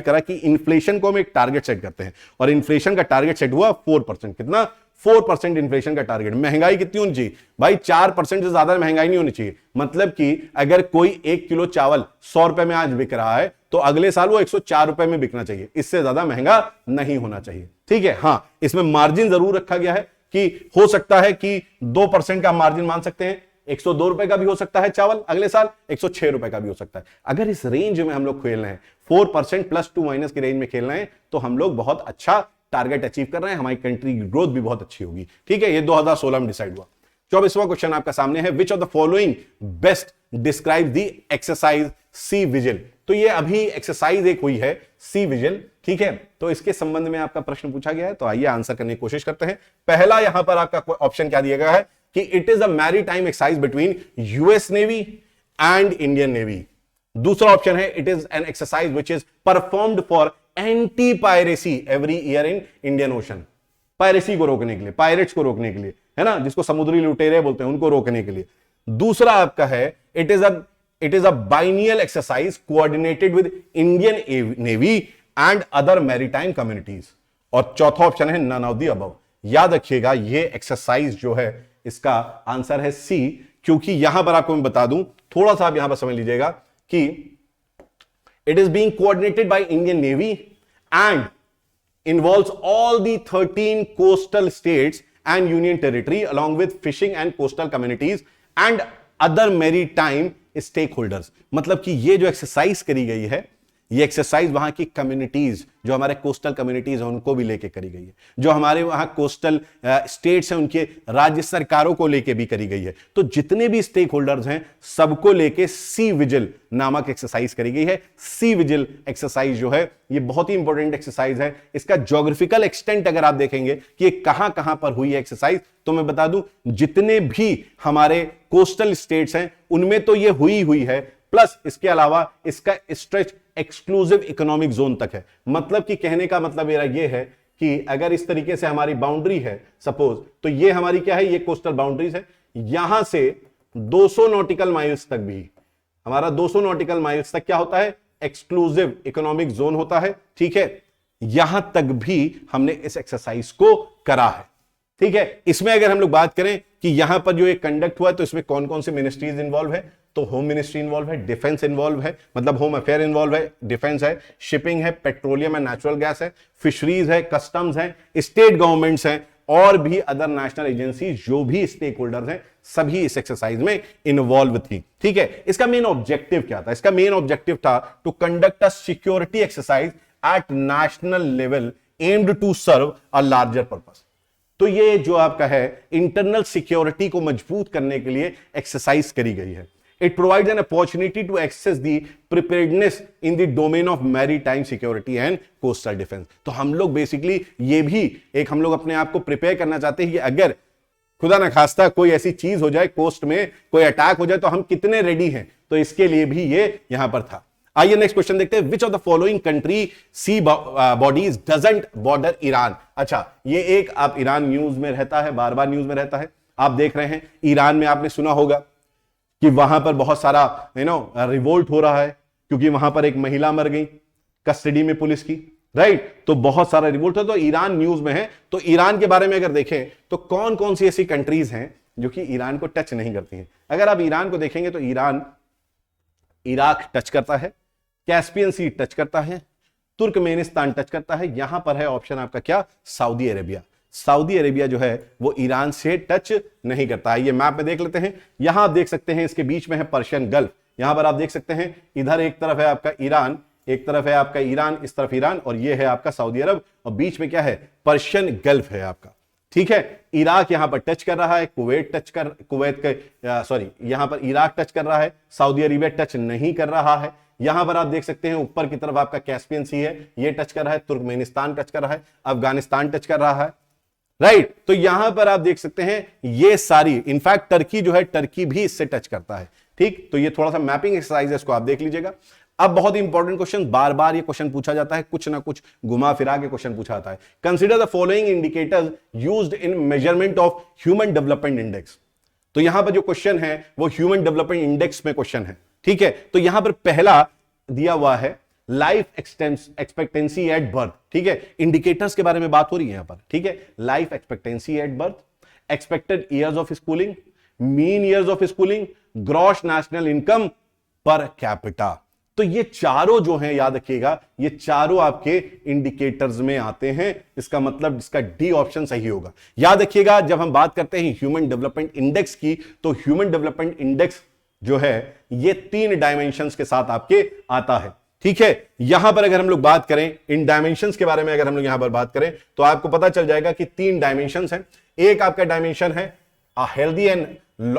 करा कि इन्फ्लेशन को हम एक टारगेट सेट करते हैं, और इन्फ्लेशन का टारगेट सेट हुआ 4%। कितना, 4% इन्फ्लेशन का टारगेट। महंगाई कितनी होनी चाहिए भाई, 4% से ज्यादा महंगाई नहीं होनी चाहिए। मतलब कि अगर कोई 1 किलो चावल 100 रुपए में आज बिक रहा है तो अगले साल वो 104 रुपए में बिकना चाहिए, इससे ज्यादा महंगा नहीं होना चाहिए, ठीक है। हाँ, इसमें मार्जिन जरूर रखा गया है कि हो सकता है कि 2% का मार्जिन मान सकते हैं, 102 रुपए का भी हो सकता है चावल, अगले साल 106 रुपए का भी हो सकता है। अगर इस रेंज में हम लोग खेल रहे हैं, 4% प्लस टू माइनस की रेंज में खेल रहे हैं, तो हम लोग बहुत अच्छा टारगेट अचीव कर रहे हैं, हमारी कंट्री की ग्रोथ भी बहुत अच्छी होगी, ठीक है। ये 2016 में डिसाइड हुआ। 24वां क्वेश्चन आपका सामने है, which of the following best describe the exercise Sea Vigil. तो ये अभी एक्सरसाइज एक हुई है सी विजिल, ठीक है। तो इसके संबंध में आपका प्रश्न पूछा गया है, तो आइए आंसर करने की कोशिश करते हैं। पहला यहां पर आपका ऑप्शन क्या दिया गया है कि it is a maritime exercise between US navy and Indian navy. दूसरा ऑप्शन है it is an exercise which is performed for anti piracy every year in Indian ocean. Piracy को रोकने के लिए, पायरेट्स को रोकने के लिए, है ना, जिसको समुद्री लुटेरे बोलते हैं, उनको रोकने के लिए। दूसरा आपका है it is a it is a biennial exercise coordinated with Indian navy and other maritime communities. और चौथा ऑप्शन है नन ऑफ द अबव। याद रखिएगा ये एक्सरसाइज जो है इसका आंसर है सी, क्योंकि यहां पर आपको मैं बता दूं, थोड़ा सा आप यहां पर समझ लीजिएगा कि it is being coordinated by Indian navy and involves all the 13 coastal states and union territory along with fishing and coastal communities and other maritime stakeholders। मतलब कि ये जो एक्सरसाइज करी गई है, ये एक्सरसाइज वहां की कम्युनिटीज, जो हमारे कोस्टल कम्युनिटीज हैं उनको भी लेके करी गई है, जो हमारे वहां कोस्टल स्टेट्स हैं उनके राज्य सरकारों को लेके भी करी गई है। तो जितने भी स्टेक होल्डर्स हैं सबको लेके सी विजिल नामक एक्सरसाइज करी गई है। सी विजिल एक्सरसाइज जो है ये बहुत ही इंपॉर्टेंट एक्सरसाइज है। इसका ज्योग्राफिकल एक्सटेंट अगर आप देखेंगे कि ये कहां कहां पर हुई है एक्सरसाइज, तो मैं बता दूं जितने भी हमारे कोस्टल स्टेट्स हैं उनमें तो ये हुई है, प्लस इसके अलावा इसका स्ट्रेच एक्सक्लूसिव इकोनॉमिक जोन तक है। मतलब कि कहने का मतलब मेरा यह है कि अगर इस तरीके से हमारी बाउंड्री है सपोज, तो ये हमारी क्या है, ये कोस्टल बाउंड्रीज है, यहां से 200 नॉटिकल माइल्स तक भी हमारा 200 नॉटिकल माइल्स तक क्या होता है, एक्सक्लूसिव इकोनॉमिक जोन होता है। ठीक है, यहां तक भी हमने इस एक्सरसाइज को करा है। ठीक है, इसमें अगर हम लोग बात करें कि यहां पर जो एक कंडक्ट हुआ है तो इसमें कौन कौन सी मिनिस्ट्रीज इन्वॉल्व है, तो होम मिनिस्ट्री इन्वॉल्व है, डिफेंस इन्वॉल्व है, मतलब होम अफेयर इन्वॉल्व है, डिफेंस है, शिपिंग है, पेट्रोलियम एंड नेचुरल गैस है, फिशरीज है, कस्टम्स है, स्टेट गवर्नमेंट्स हैं और भी अदर नेशनल एजेंसी जो भी स्टेक होल्डर्स हैं सभी इस एक्सरसाइज में इन्वॉल्व थी। ठीक है, इसका मेन ऑब्जेक्टिव क्या था, इसका मेन ऑब्जेक्टिव था to conduct a security exercise at national level aimed to serve a larger purpose. तो ये जो आपका है इंटरनल सिक्योरिटी को मजबूत करने के लिए एक्सरसाइज करी गई है। It provides an opportunity to access the preparedness in the domain of maritime security and coastal defense। तो हम लोग बेसिकली ये भी एक हम लोग अपने आप को प्रिपेयर करना चाहते हैं कि अगर खुदा ना खास्ता कोई ऐसी चीज हो जाए, कोस्ट में कोई अटैक हो जाए, तो हम कितने रेडी हैं। तो इसके लिए भी ये यहां पर था। आइए नेक्स्ट क्वेश्चन देखते हैं। Which of the following country sea bodies doesn't border Iran. अच्छा, ये एक आप ईरान न्यूज में रहता है, बार बार न्यूज में रहता है, आप देख रहे हैं। ईरान में आपने सुना होगा कि वहां पर बहुत सारा रिवोल्ट हो रहा है क्योंकि वहां पर एक महिला मर गई कस्टडी में पुलिस की, राइट। तो बहुत सारा रिवोल्ट है, तो ईरान न्यूज में है। तो ईरान के बारे में अगर देखें तो कौन कौन सी ऐसी कंट्रीज हैं जो कि ईरान को टच नहीं करती हैं। अगर आप ईरान को देखेंगे तो ईरान इराक टच करता है, कैस्पियन सी टच करता है, तुर्कमेनिस्तान टच करता है। यहां पर है ऑप्शन आपका क्या, सऊदी अरेबिया। सऊदी अरेबिया जो है वो ईरान से टच नहीं करता है। ये मैप में देख लेते हैं, यहां आप देख सकते हैं इसके बीच में है पर्शियन गल्फ। यहां पर आप देख सकते हैं इधर एक तरफ है आपका ईरान, एक तरफ है आपका ईरान, इस तरफ ईरान, और ये है आपका सऊदी अरब, और बीच में क्या है, पर्शियन गल्फ है आपका। ठीक है, इराक यहां पर टच कर रहा है, यहां पर इराक टच कर रहा है, सऊदी अरेबिया टच नहीं कर रहा है। यहां पर आप देख सकते हैं ऊपर की तरफ आपका कैस्पियन सी है, ये टच कर रहा है, तुर्कमेनिस्तान टच कर रहा है, अफगानिस्तान टच कर रहा है, राइट। तो यहां पर आप देख सकते हैं ये सारी, इनफैक्ट टर्की जो है, टर्की भी इससे टच करता है। ठीक, तो ये थोड़ा सा मैपिंग एक्सरसाइज है, इसको आप देख लीजिएगा। अब बहुत इंपॉर्टेंट क्वेश्चन, बार बार ये क्वेश्चन पूछा जाता है, कुछ ना कुछ घुमा फिरा के क्वेश्चन पूछा जाता है। Consider the following indicators used in measurement of human development index. तो यहां पर जो क्वेश्चन है वो ह्यूमन डेवलपमेंट इंडेक्स में क्वेश्चन है। ठीक है, तो यहां पर पहला दिया हुआ है लाइफ एक्सपेक्टेंसी एट बर्थ। ठीक है, इंडिकेटर्स के बारे में बात हो रही है यहां पर। ठीक है, life expectancy at birth, expected years of schooling, mean years of schooling, gross national income per capita. तो ये चारों जो हैं, याद रखिएगा, ये चारों आपके इंडिकेटर्स में आते हैं। इसका मतलब इसका डी ऑप्शन सही होगा। याद रखिएगा, जब हम बात करते हैं ह्यूमन डेवलपमेंट इंडेक्स की, तो ह्यूमन डेवलपमेंट इंडेक्स जो है ये 3 डायमेंशंस के साथ आपके आता है। ठीक है, यहां पर अगर हम लोग बात करें इन डायमेंशंस के बारे में, अगर हम लोग यहां पर बात करें तो आपको पता चल जाएगा कि 3 डायमेंशंस हैं। एक आपका डायमेंशन है a healthy and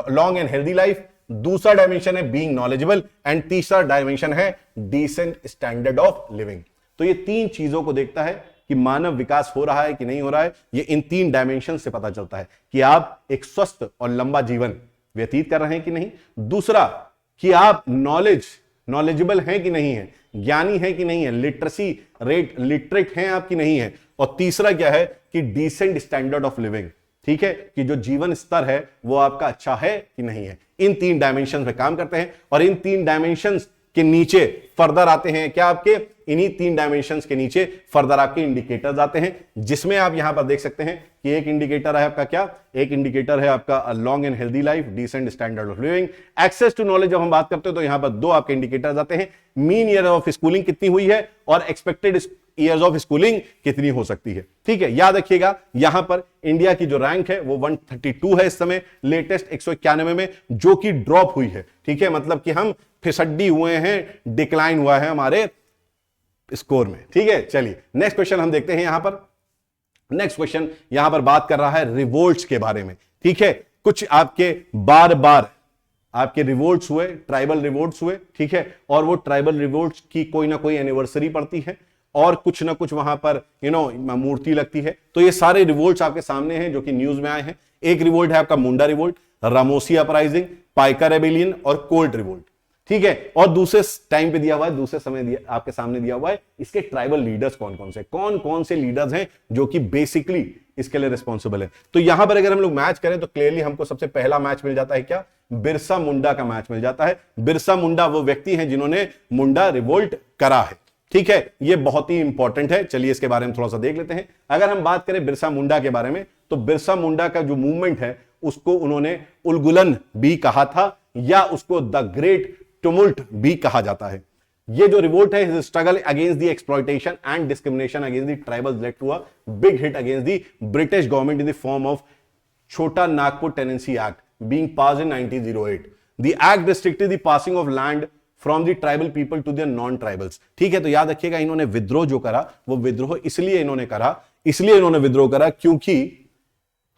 long and healthy life, दूसरा डायमेंशन है बीइंग नॉलेजेबल, एंड तीसरा डायमेंशन है डिसेंट स्टैंडर्ड ऑफ लिविंग। तो ये 3 चीजों को देखता है कि मानव विकास हो रहा है कि नहीं हो रहा है। ये इन 3 डायमेंशन से पता चलता है कि आप एक स्वस्थ और लंबा जीवन व्यतीत कर रहे हैं कि नहीं। दूसरा कि आप नॉलेजेबल हैं कि नहीं है, ज्ञानी है कि नहीं है, लिटरेसी रेट लिटरेट हैं आप कि नहीं है। और तीसरा क्या है कि डिसेंट स्टैंडर्ड ऑफ लिविंग, ठीक है, कि जो जीवन स्तर है वो आपका अच्छा है कि नहीं है। इन 3 डायमेंशन पे काम करते हैं और इन 3 डायमेंशन के नीचे फर्दर आते हैं क्या आपके, इन्हीं 3 डायमेंशंस के नीचे फर्दर आपके इंडिकेटर्स आते हैं, जिसमें आप यहां पर देख सकते हैं कि एक इंडिकेटर है आपका क्या, एक इंडिकेटर है आपका long and healthy life, decent standard of living, access to knowledge. जब हम बात करते हैं तो यहां पर 2 आपके इंडिकेटर्स आते हैं, मीन ईयर ऑफ स्कूलिंग कितनी हुई है और एक्सपेक्टेड ईयर्स ऑफ स्कूलिंग कितनी हो सकती है। ठीक है, याद रखिएगा यहां पर इंडिया की जो रैंक है वो 132 है इस समय, लेटेस्ट 191 में, जो कि ड्रॉप हुई है। ठीक है, मतलब कि हम फिसड्डी हुए हैं, डिक्लाइन हुआ है हमारे स्कोर में। ठीक है, चलिए नेक्स्ट क्वेश्चन हम देखते हैं। यहां पर नेक्स्ट क्वेश्चन यहां पर बात कर रहा है रिवोल्ट्स के बारे में। ठीक है, कुछ आपके बार बार आपके रिवोल्ट्स हुए, ट्राइबल रिवोल्ट्स हुए। ठीक है, और वो ट्राइबल रिवोल्ट्स की कोई ना कोई एनिवर्सरी पड़ती है और कुछ ना कुछ वहां पर मूर्ति लगती है। तो ये सारे रिवोल्ट्स आपके सामने हैं जो कि न्यूज में आए हैं। एक रिवोल्ट है आपका Munda revolt, Ramosi uprising, Paika rebellion और कोल्ट रिवोल्ट। ठीक है, और दूसरे टाइम पे दिया हुआ है, दूसरे समय आपके सामने दिया हुआ है इसके ट्राइबल लीडर्स कौन कौन से लीडर्स हैं जो कि बेसिकली इसके लिए रिस्पॉन्सिबल है। तो यहां पर अगर हम लोग मैच करें तो क्लियरली हमको सबसे पहला मैच मिल जाता है क्या, बिरसा मुंडा का मैच मिल जाता है। बिरसा मुंडा वो व्यक्ति हैं जिन्होंने मुंडा रिवोल्ट करा है। ठीक है, ये बहुत ही इंपॉर्टेंट है। चलिए इसके बारे में थोड़ा सा देख लेते हैं। अगर हम बात करें बिरसा मुंडा के बारे में तो बिरसा मुंडा का जो मूवमेंट है उसको उन्होंने उलगुलन भी कहा था या उसको द ग्रेट टुमुल्ट भी कहा जाता है। ये जो रिवोल्ट है, his struggle against the exploitation and discrimination against the tribals led to a big hit against the British government in the form of Chota Nagpur tenancy act being passed in 1908। The act restricted the passing of land from the tribal people to the non tribals. ठीक है, तो याद रखिएगा इन्होंने विद्रोह जो करा वो विद्रोह इसलिए इन्होंने विद्रोह करा क्योंकि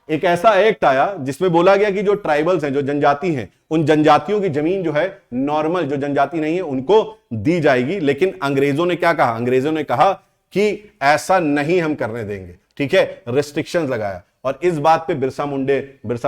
एक ऐसा एक्ट आया जिसमें बोला गया कि जो ट्राइबल्स हैं, जो जनजाति हैं, उन जनजातियों की जमीन जो है नॉर्मल जो जनजाति नहीं है उनको दी जाएगी। लेकिन अंग्रेजों ने क्या कहा, अंग्रेजों ने कहा कि ऐसा नहीं हम करने देंगे। ठीक है, रिस्ट्रिक्शंस लगाया और इस बात पे बिरसा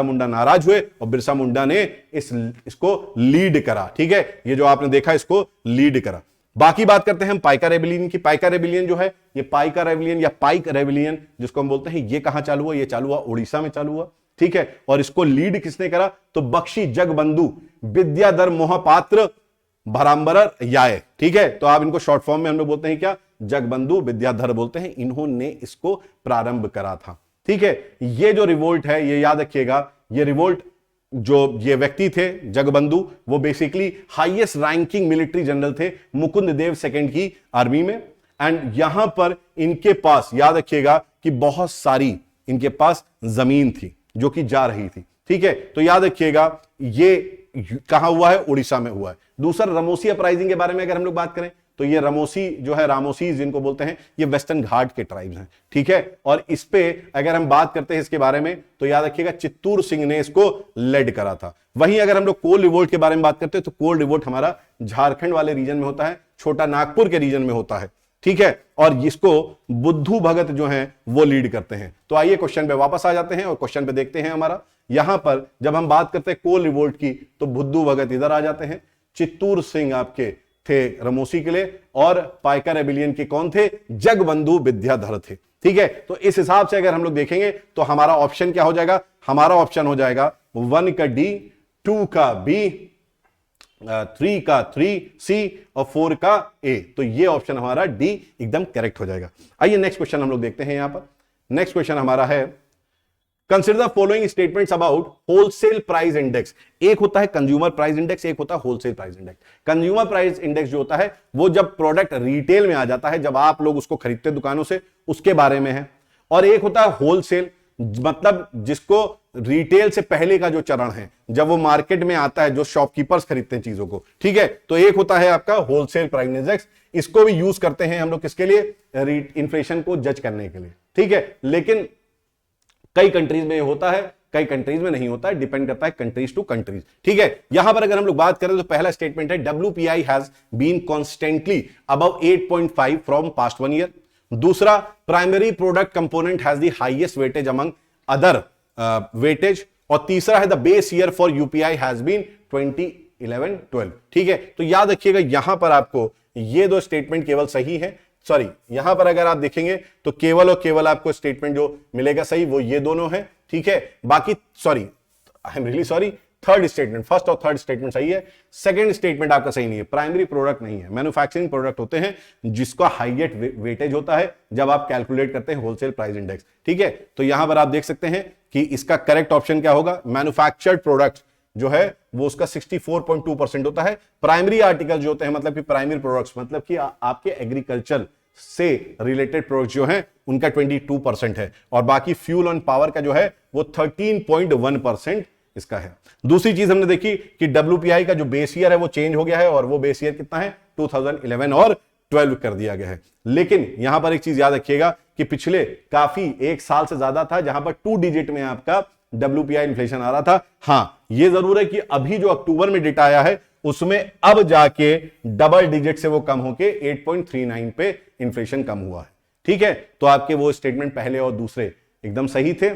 मुंडा नाराज हुए और बिरसा मुंडा ने इसको लीड करा। ठीक है, ये जो आपने देखा इसको लीड करा। बाकी बात करते हैं हम पाइका रेबेलियन की। पाइका रेबेलियन जो है, ये पाइका रेबेलियन या पाइक रेबेलियन जिसको हम बोलते हैं, ये कहां चालू हुआ, ये चालू हुआ उड़ीसा में चालू हुआ। ठीक है, और इसको लीड किसने करा, तो बख्शी जगबंधु विद्याधर मोहपात्र भरांबर याय। ठीक है, तो आप इनको शॉर्ट फॉर्म में हम लोग बोलते हैं क्या, जगबंधु विद्याधर बोलते हैं। इन्होंने इसको प्रारंभ करा था। ठीक है, ये जो रिवोल्ट है, ये याद रखिएगा, ये रिवोल्ट जो ये व्यक्ति थे जगबंधु, वो basically highest ranking military general थे मुकुंद देव सेकंड की आर्मी में। एंड यहां पर इनके पास याद रखिएगा कि बहुत सारी इनके पास जमीन थी जो कि जा रही थी। ठीक है, तो याद रखिएगा ये कहां हुआ है, उड़ीसा में हुआ है। दूसरा रामोसी अपराइजिंग के बारे में अगर हम लोग बात करें तो ये रामोसी जो है, रामोसी जिनको बोलते हैं, ये वेस्टर्न घाट के ट्राइब्स हैं। ठीक है, और इस पे अगर हम बात करते हैं इसके बारे में तो याद रखिएगा चित्तूर सिंह ने इसको लेड करा था। वहीं अगर हम लोग कोल रिवोल्ट के बारे में बात करते हैं तो कोल रिवोल्ट हमारा झारखंड वाले रीजन में होता है, छोटा नागपुर के रीजन में होता है। ठीक है, और इसको बुद्धू भगत जो है वो लीड करते हैं। तो आइए क्वेश्चन पे वापस आ जाते हैं और क्वेश्चन पे देखते हैं हमारा। यहां पर जब हम बात करते हैं कोल रिवोल्ट की तो बुद्धू भगत इधर आ जाते हैं, चित्तूर सिंह आपके थे रमोसी के लिए और पाइका रेबेलियन के कौन थे, जगबंधु विद्याधर थे। ठीक है, तो इस हिसाब से अगर हम लोग देखेंगे तो हमारा ऑप्शन क्या हो जाएगा, हमारा ऑप्शन हो जाएगा 1 का डी, 2 का बी, 3 का 3C और 4 का ए। तो ये ऑप्शन हमारा डी एकदम करेक्ट हो जाएगा। आइए नेक्स्ट क्वेश्चन हम लोग देखते हैं। यहां पर नेक्स्ट क्वेश्चन हमारा है, consider the following statements about wholesale price index. एक होता है कंज्यूमर प्राइस इंडेक्स, एक होता है wholesale price index. Consumer price index जो होता है वो जब प्रोडक्ट रिटेल में आ जाता है, जब आप लोग उसको खरीदते दुकानों से, उसके बारे में है। और एक होता है होलसेल, मतलब जिसको रिटेल से पहले का जो चरण है, जब वो मार्केट में आता है, जो शॉपकीपर्स खरीदते हैं चीजों को। ठीक है, तो एक होता है आपका होलसेल प्राइस इंडेक्स। इसको भी यूज करते हैं हम लोग किसके लिए, इन्फ्लेशन को जज करने के लिए। ठीक है, लेकिन कई कंट्रीज में होता है, कई कंट्रीज में नहीं होता है, डिपेंड करता है कंट्रीज टू कंट्रीज। ठीक है, यहां पर अगर हम लोग बात करें तो पहला स्टेटमेंट है WPI has been constantly above 8.5 from past 1 year. दूसरा, primary product component has the highest weightage among other weightage. और तीसरा है the base year for UPI has been 2011-12। ठीक है, तो याद रखिएगा यहां पर आपको ये दो स्टेटमेंट केवल सही है, सॉरी, यहां पर अगर आप देखेंगे तो केवल और केवल आपको स्टेटमेंट जो मिलेगा सही वो ये दोनों है, ठीक है। बाकी sorry, I am really sorry, third statement, first और थर्ड स्टेटमेंट सही है, सेकंड स्टेटमेंट आपका सही नहीं है। प्राइमरी प्रोडक्ट नहीं है, मैन्युफैक्चरिंग प्रोडक्ट होते हैं जिसका हाईएस्ट वेटेज होता है जब आप कैलकुलेट करते हैं होलसेल प्राइस इंडेक्स, ठीक है। तो यहां पर आप देख सकते हैं कि इसका करेक्ट ऑप्शन क्या होगा, मैन्युफैक्चर्ड प्रोडक्ट जो है वो उसका 64.2% होता है। प्राइमरी आर्टिकल जो होते हैं मतलब कि प्राइमरी प्रोडक्ट्स मतलब कि आपके एग्रीकल्चर से रिलेटेड प्रोडक्ट जो हैं उनका 22% है, और बाकी फ्यूल और पावर का जो है वो 13.1% इसका है। दूसरी चीज हमने देखी कि WPI का जो बेस ईयर है वो चेंज हो गया है, और वो बेस ईयर कितना है 2011 और 12 कर दिया गया है। लेकिन यहां पर एक चीज याद रखिएगा कि पिछले काफी एक साल से ज्यादा था जहां पर 2 डिजिट में आपका WPI इन्फ्लेशन आ रहा था। हां, यह जरूर है कि अभी जो अक्टूबर में डेटा आया है उसमें अब जाके डबल डिजिट से वो कम होके 8.39 पे इन्फ्लेशन कम हुआ है, ठीक है। तो आपके वो स्टेटमेंट पहले और दूसरे एकदम सही थे।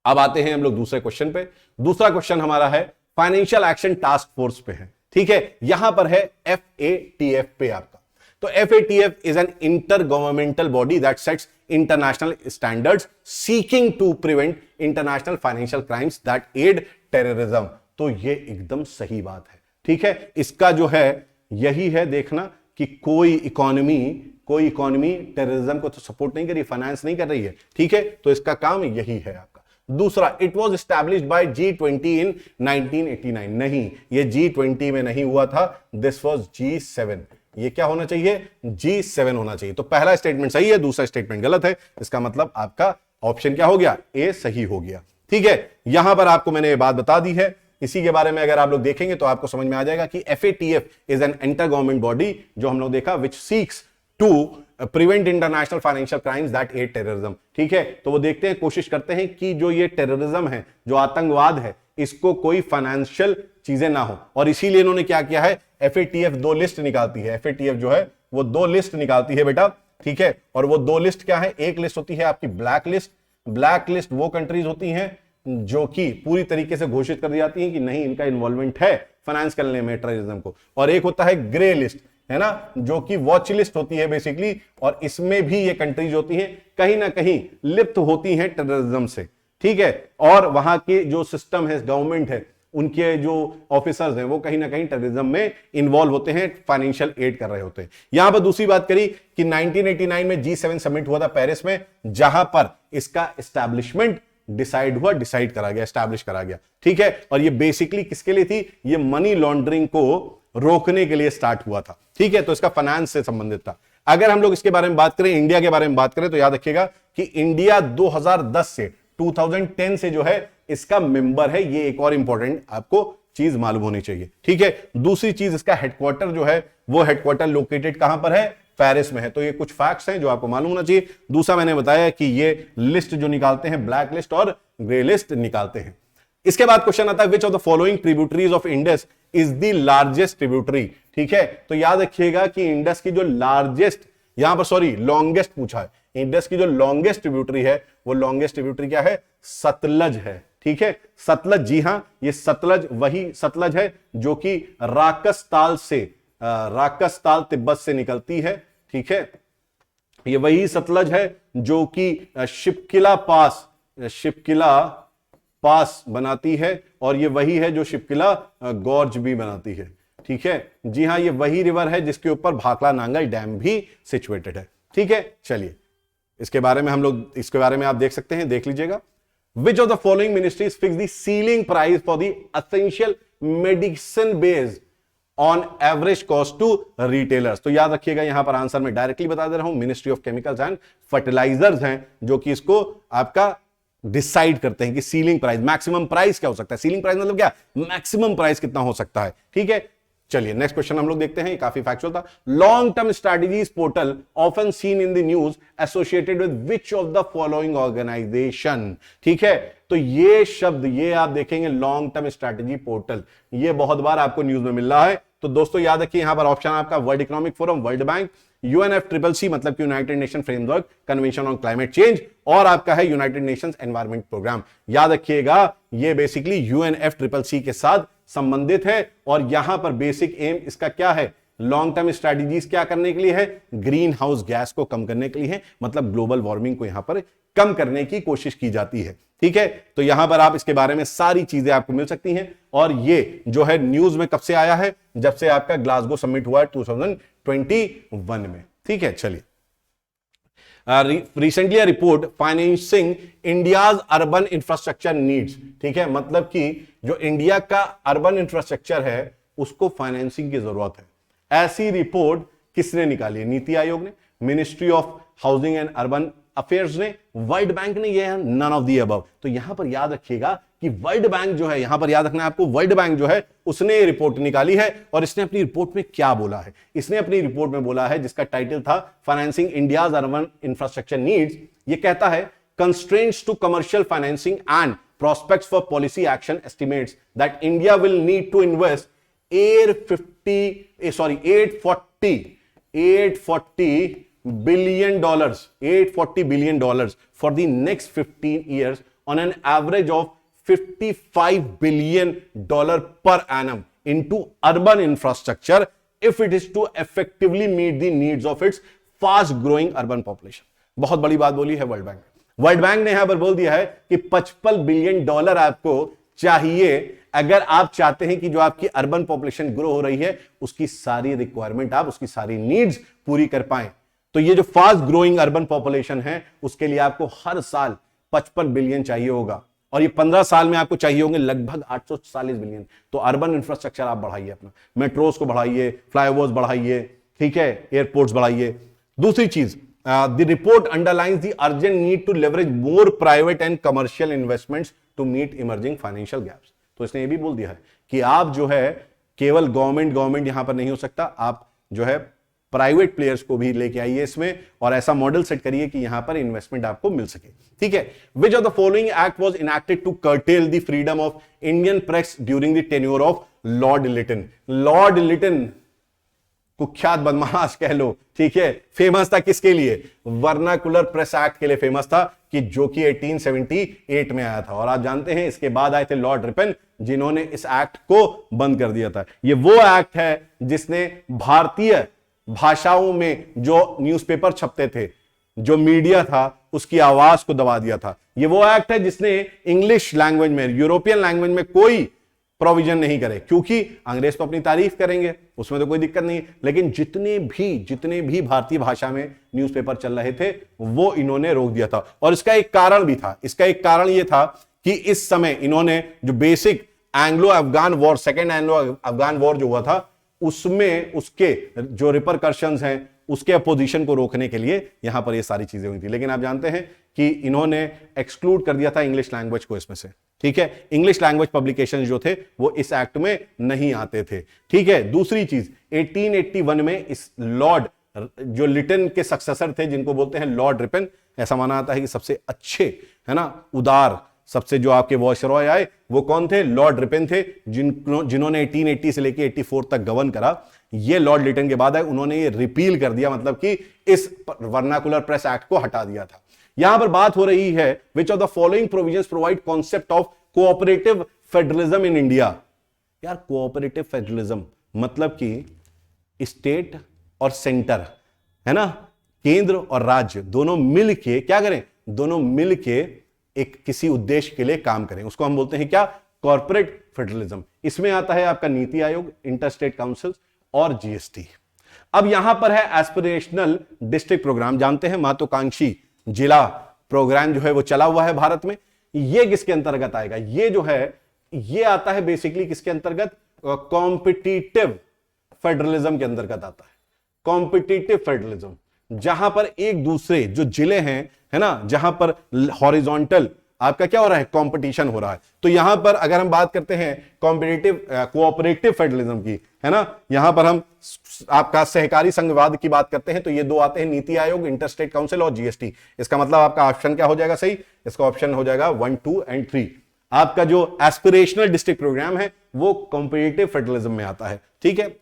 अब आते हैं हम लोग दूसरे क्वेश्चन पे। दूसरा क्वेश्चन हमारा है फाइनेंशियल एक्शन टास्क फोर्स पे है, ठीक है। यहां पर है FATF पे आपका। तो FATF is an intergovernmental body that sets international standards seeking to prevent international financial crimes that aid terrorism. तो ये एकदम सही बात है, ठीक है। इसका जो है यही है देखना कि कोई इकोनॉमी टेररिज्म को तो सपोर्ट नहीं कर रही, फाइनेंस नहीं कर रही है, ठीक है। तो इसका काम यही है आपका। दूसरा, it was established bye G20 इन 1989। नहीं, ये G20 में नहीं हुआ था, दिस वॉज G7। ये क्या होना चाहिए, G7 होना चाहिए। तो पहला स्टेटमेंट सही है, दूसरा स्टेटमेंट गलत है। इसका मतलब आपका ऑप्शन क्या हो गया, ए सही हो गया, ठीक है। यहां पर आपको मैंने ये बात बता दी है। इसी के बारे में अगर आप लोग देखेंगे तो आपको समझ में आ जाएगा कि FATF is an inter government body, जो हम लोग देखा, which seeks to prevent international financial crimes that aid terrorism, ठीक है। तो वो देखते हैं, कोशिश करते हैं कि जो ये टेररिज्म है, जो आतंकवाद है, इसको कोई फाइनेंशियल चीजें ना हो। और इसीलिए इन्होंने क्या किया है, FATF 2 लिस्ट निकालती है। FATF जो है वो 2 लिस्ट निकालती है बेटा, ठीक है। और वो 2 लिस्ट क्या है, एक लिस्ट होती है आपकी ब्लैक लिस्ट। ब्लैक लिस्ट वो कंट्रीज होती हैं जो कि पूरी तरीके से घोषित कर दी जाती हैं कि नहीं, इनका इन्वॉल्वमेंट है फाइनेंस करने में टेररिज्म को। और एक होता है ग्रे लिस्ट, है ना, जो कि वॉच लिस्ट होती है बेसिकली, और इसमें भी ये कंट्रीज होती हैं कहीं ना कहीं लिप्त होती हैं टेररिज्म से, ठीक है। और वहां के जो सिस्टम है, गवर्नमेंट है, उनके जो ऑफिसर्स हैं वो कहीं ना कहीं टेररिज्म में इन्वॉल्व होते हैं, फाइनेंशियल एड कर रहे होते हैं। यहां पर दूसरी बात करी कि 1989 में G7 समिट हुआ था पेरिस में, जहां पर इसका एस्टैब्लिशमेंट डिसाइड करा गया, एस्टैब्लिश करा गया, ठीक है। और ये बेसिकली किसके लिए थी, ये मनी लॉन्ड्रिंग को रोकने के लिए स्टार्ट हुआ था, ठीक है। तो इसका फाइनेंस से संबंधित था। अगर हम लोग इसके बारे में बात करें, इंडिया के बारे में बात करें, तो याद रखिएगा कि इंडिया 2010 से 2010 से जो है इसका मेंबर है। ये एक और इंपॉर्टेंट आपको चीज मालूम होनी चाहिए, ठीक है। दूसरी चीज, इसका हेडक्वार्टर जो है वो हेडक्वार्टर लोकेटेड कहां पर है, पेरिस में है। तो ये कुछ फैक्ट्स हैं जो आपको मालूम होना चाहिए। दूसरा, मैंने बताया कि ये लिस्ट जो निकालते हैं, ब्लैक लिस्ट और ग्रे लिस्ट निकालते हैं। इसके बाद क्वेश्चन आता है, which of the following tributaries of Indus is the largest tributary, ठीक है। तो याद रखिएगा कि इंडस की जो लार्जेस्ट, यहां पर सॉरी लॉन्गेस्ट पूछा है, इंडस की जो लॉन्गेस्ट ट्रिब्यूटरी है, वो लॉन्गेस्ट ट्रिब्यूटरी क्या है, सतलज है, ठीक है। सतलज, जी हां, ये सतलज वही सतलज है जो कि राकसताल तिब्बत से निकलती है, ठीक है। ये वही सतलज है जो कि शिपकिला पास बनाती है, और ये वही है जो शिपकिला गॉर्ज भी बनाती है, ठीक है। जी हां, ये वही रिवर है जिसके ऊपर भाखड़ा नांगल डैम भी सिचुएटेड है, ठीक है। चलिए, इसके बारे में आप देख सकते हैं, देख लीजिएगा। Which of the following ministries fix the ceiling price for the essential medicine based on average cost to retailers. तो याद रखिएगा, यहां पर आंसर मैं डायरेक्टली बता दे रहा हूं, ministry of chemicals and fertilizers हैं जो कि इसको आपका डिसाइड करते हैं कि सीलिंग प्राइस, मैक्सिमम प्राइस क्या हो सकता है। सीलिंग प्राइस मतलब क्या, मैक्सिमम प्राइस कितना हो सकता है, ठीक है। चलिए नेक्स्ट क्वेश्चन हम लोग देखते हैं, काफी फैक्चुअल था। Long term strategies portal often seen in the news associated with which of the following organization, ठीक है। तो ये शब्द, ये आप देखेंगे लॉन्ग टर्म स्ट्रेटजी पोर्टल, ये बहुत बार आपको न्यूज में मिल रहा है। तो दोस्तों याद रखिए, यहां पर ऑप्शन आपका world economic forum, world bank, UNFCCC मतलब कि United nation framework convention on climate change, और आपका है यूनाइटेड नेशंस एनवायरनमेंट प्रोग्राम। याद रखिएगा, ये बेसिकली UNFCCC के साथ संबंधित है, और यहां पर बेसिक एम इसका क्या है लॉन्ग टर्म स्ट्रैटेजीज क्या करने के लिए है? ग्रीन हाउस गैस को कम करने के लिए है, मतलब ग्लोबल वार्मिंग को यहां पर कम करने की कोशिश की जाती है। ठीक है, तो यहां पर आप इसके बारे में सारी चीजें आपको मिल सकती हैं। और ये जो है न्यूज में कब से आया है? जब से आपका ग्लासगो समिट हुआ है 2021 में। ठीक है, चलिए। Recently report financing India's urban infrastructure needs. ठीक है, मतलब कि जो इंडिया का अर्बन इंफ्रास्ट्रक्चर है उसको फाइनेंसिंग की जरूरत है। ऐसी रिपोर्ट किसने निकाली है? नीति आयोग ने, ministry of housing and urban affairs ने, वर्ल्ड बैंक ने, ये है नन ऑफ दी अबव। तो यहां पर याद रखिएगा कि वर्ल्ड बैंक जो है, यहां पर याद रखना है आपको, वर्ल्ड बैंक जो है उसने रिपोर्ट निकाली है। और इसने अपनी रिपोर्ट में क्या बोला है? इसने अपनी रिपोर्ट में बोला है, जिसका टाइटल था financing India's urban infrastructure needs. ये कहता है constraints to commercial financing and prospects for policy action estimates that India will need to invest 840 billion dollars for the next 15 years on an average of $55 billion per annum into urban infrastructure if it is to effectively meet the needs of its fast growing urban population। बहुत बड़ी बात बोली है world bank. World bank ने यहां पर बोल दिया है कि $55 बिलियन आपको चाहिए अगर आप चाहते हैं कि जो आपकी अर्बन पॉपुलेशन ग्रो हो रही है उसकी सारी रिक्वायरमेंट, आप उसकी सारी नीड्स पूरी कर पाएं। तो ये जो फास्ट ग्रोइंग अर्बन पॉपुलेशन है उसके लिए आपको हर साल 55 बिलियन चाहिए होगा, और ये 15 साल में आपको चाहिए होंगे लगभग 840 बिलियन। तो अर्बन इंफ्रास्ट्रक्चर आप बढ़ाइए, अपना मेट्रोज को बढ़ाइए, फ्लाईओवर्स बढ़ाइए, ठीक है, एयरपोर्ट्स बढ़ाइए। दूसरी चीज, the report underlines the urgent need to leverage more private and commercial investments to meet emerging financial gaps। तो इसने ये भी बोल दिया है कि आप जो है केवल गवर्नमेंट यहां पर नहीं हो सकता, आप जो है प्राइवेट प्लेयर्स को भी लेके आइए इसमें, और ऐसा मॉडल सेट करिए कि यहां पर इन्वेस्टमेंट आपको मिल सके। ठीक है, which of the following act was enacted to curtail the freedom of Indian press during the tenure of lord Lytton. Lord Lytton कुख्यात बदमाश कह लो, ठीक है, फेमस था किसके लिए? वर्नाकुलर प्रेस एक्ट के लिए फेमस था, कि जो कि 1878 में आया था। और आप जानते हैं इसके बाद आए थे लॉर्ड रिपन, जिन्होंने इस एक्ट को बंद कर दिया था। ये वो एक्ट है जिसने भारतीय भाषाओं में जो न्यूज़पेपर छपते थे, जो मीडिया था, उसकी आवाज को दबा दिया था। ये वो एक्ट है जिसने इंग्लिश लैंग्वेज में, यूरोपियन लैंग्वेज में कोई प्रोविजन नहीं करे, क्योंकि अंग्रेज तो अपनी तारीफ करेंगे, उसमें तो कोई दिक्कत नहीं, लेकिन जितने भी भारतीय भाषा में न्यूज़पेपर चल रहे थे वो इन्होंने रोक दिया था। और इसका एक कारण भी था, इसका एक कारण यह था कि इस समय इन्होंने जो basic Anglo Afghan war, second Anglo Afghan war जो हुआ था, उसमें उसके जो रिपरकर्शंस हैं, उसके अपोजिशन को रोकने के लिए यहां पर ये सारी चीजें हुई थी। लेकिन आप जानते हैं कि इन्होंने एक्सक्लूड कर दिया था इंग्लिश लैंग्वेज को इसमें से। ठीक है, इंग्लिश लैंग्वेज पब्लिकेशन जो थे वो इस एक्ट में नहीं आते थे। ठीक है, दूसरी चीज 1881 में इस लॉर्ड जो लिटन के सक्सेसर थे, जिनको बोलते हैं लॉर्ड रिपन, ऐसा माना जाता है कि सबसे अच्छे, है ना, उदार, सबसे जो आपके वॉयसरॉय आए वो कौन थे? लॉर्ड रिपन थे, जिन्होंने 1880 से लेकर 84 तक गवर्न करा। ये लॉर्ड लिटन के बाद है, उन्होंने ये रिपील कर दिया, मतलब कि इस वर्नाकुलर प्रेस एक्ट को हटा दिया था। यहां पर बात हो रही है which of the following provisions provide concept of cooperative federalism in India. यार कोऑपरेटिव फेडरलिज्म मतलब कि स्टेट और सेंटर, है ना, केंद्र और राज्य दोनों मिलके क्या करें? दोनों मिलके एक किसी उद्देश्य के लिए काम करें, उसको हम बोलते हैं क्या? Corporate federalism. इसमें आता है आपका नीति आयोग, इंटरस्टेट काउंसिल और जीएसटी। अब यहां पर है एस्पिरेशनल डिस्ट्रिक्ट प्रोग्राम, जानते हैं महत्वाकांक्षी जिला प्रोग्राम जो है वो चला हुआ है भारत में। ये किसके अंतर्गत आएगा? ये जो है ये आता है बेसिकली किसके अंतर्गत? कॉम्पिटिटिव फेडरलिज्म के अंतर्गत आता है। कॉम्पिटिटिव फेडरलिज्म, जहां पर एक दूसरे जो जिले हैं, है ना, जहां पर हॉरिजॉन्टल आपका क्या हो रहा है? कंपटीशन हो रहा है। तो यहां पर अगर हम बात करते हैं कॉम्पिटिटिव कोऑपरेटिव फेडरलिज्म की, है ना, यहां पर हम आपका सहकारी संघवाद की बात करते हैं, तो ये दो आते हैं, नीति आयोग, इंटरस्टेट काउंसिल और जीएसटी। इसका मतलब आपका ऑप्शन क्या हो जाएगा सही? इसका ऑप्शन हो जाएगा 1, 2 एंड 3। आपका जो एस्पिरेशनल डिस्ट्रिक्ट प्रोग्राम है वो कॉम्पिटिटिव फेडरलिज्म में आता है। ठीक है,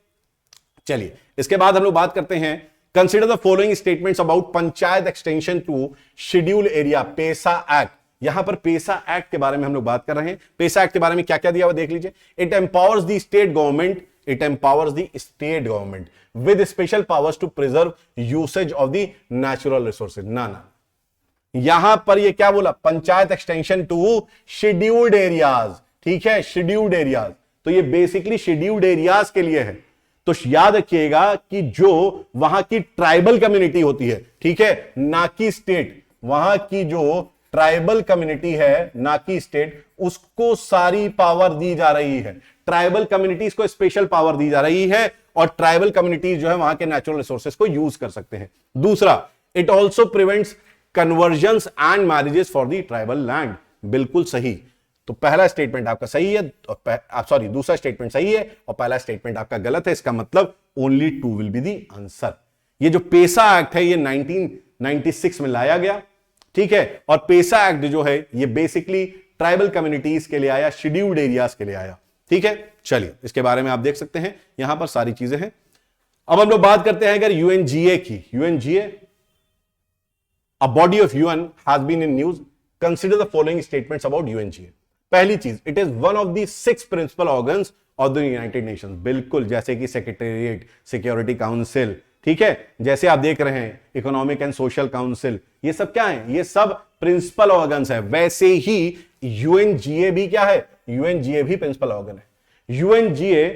चलिए इसके बाद हम लोग बात करते हैं consider the following statements about panchayat extension to schedule area, PESA act. यहां पर पेसा एक्ट के बारे में हम लोग बात कर रहे हैं। पेसा एक्ट के बारे में क्या क्या दिया हुआ देख लीजिए। It empowers the state government it empowers the state government with special powers to preserve usage of the natural resources. ना यहां पर ये क्या बोला, panchayat extension to scheduled areas, ठीक है, शेड्यूल्ड एरियाज, तो ये बेसिकली शेड्यूल्ड एरियाज के लिए है। तो याद रखिएगा कि जो वहां की ट्राइबल कम्युनिटी होती है, ठीक है, ना कि स्टेट, वहां की जो ट्राइबल कम्युनिटी है ना कि स्टेट, उसको सारी पावर दी जा रही है, ट्राइबल कम्युनिटीज को स्पेशल पावर दी जा रही है, और ट्राइबल कम्युनिटीज जो है वहां के नेचुरल रिसोर्सेज को यूज कर सकते हैं। दूसरा, it also prevents convergence and marriages for the tribal land, बिल्कुल सही। तो पहला स्टेटमेंट आपका सही है, सॉरी दूसरा स्टेटमेंट सही है और पहला स्टेटमेंट आपका गलत है, इसका मतलब only 2 will be the answer. ये जो पेसा एक्ट है ये 1996 में लाया गया, ठीक है, और पेसा एक्ट जो है ये बेसिकली ट्राइबल कम्युनिटीज के लिए आया, शेड्यूल्ड एरियाज के लिए आया, ठीक है। चलिए इसके बारे में आप देख सकते हैं, यहां पर सारी चीजें हैं। अब हम लोग बात करते हैं अगर यूएनजीए की। UNGA, a body of UN has been in news. Consider the following statements about UNGA. पहली चीज, it is one of the 6 principal organs of the United Nations. बिल्कुल जैसे कि सेक्रेटेरिएट, सिक्योरिटी काउंसिल, ठीक है, जैसे आप देख रहे हैं इकोनॉमिक एंड सोशल काउंसिल, ये सब क्या है, ये सब प्रिंसिपल ऑर्गन्स है। वैसे ही यूएनजीए भी क्या है, यूएनजीए भी प्रिंसिपल ऑर्गन है। यूएनजीए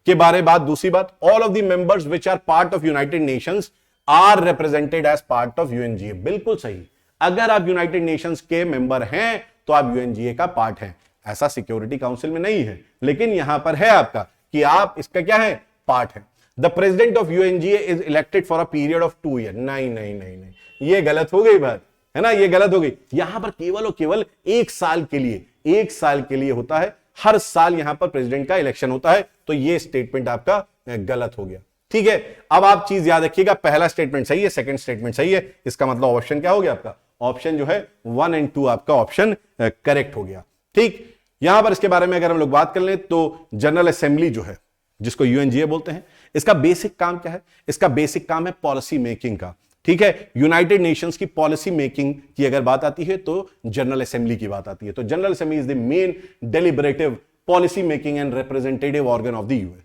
के बारे में बात, दूसरी बात, all of the members which are part of United Nations are represented as part of UNGA, बिल्कुल सही। अगर आप यूनाइटेड नेशंस के मेंबर हैं तो आप यूएनजीए का पार्ट हैं। ऐसा सिक्योरिटी काउंसिल में नहीं है, लेकिन यहां पर है आपका कि आप इसका क्या है, पार्ट है। The president of UNGA is elected for a period of 2 year. नहीं नहीं नहीं नहीं, ये गलत हो गई बात, है ना, ये गलत हो गई। यहां पर केवल और केवल 1 साल के लिए, 1 साल के लिए होता है, हर साल यहां पर प्रेसिडेंट का इलेक्शन होता है। तो ये स्टेटमेंट आपका गलत हो गया, ठीक है। अब आप चीज याद रखिएगा, पहला स्टेटमेंट सही है, सेकंड स्टेटमेंट सही है, इसका मतलब ऑप्शन क्या हो गया आपका, ऑप्शन जो है 1 और 2 आपका ऑप्शन करेक्ट हो गया, ठीक। यहां पर इसके बारे में अगर हम लोग बात कर लें तो जनरल असेंबली जो है, जिसको यूएनजीए बोलते हैं, इसका बेसिक काम क्या है, इसका बेसिक काम है पॉलिसी मेकिंग का, ठीक है। यूनाइटेड नेशंस की पॉलिसी मेकिंग की अगर बात आती है तो जनरल असेंबली की बात आती है। तो general assembly is the main deliberative policy making and representative organ of the UN.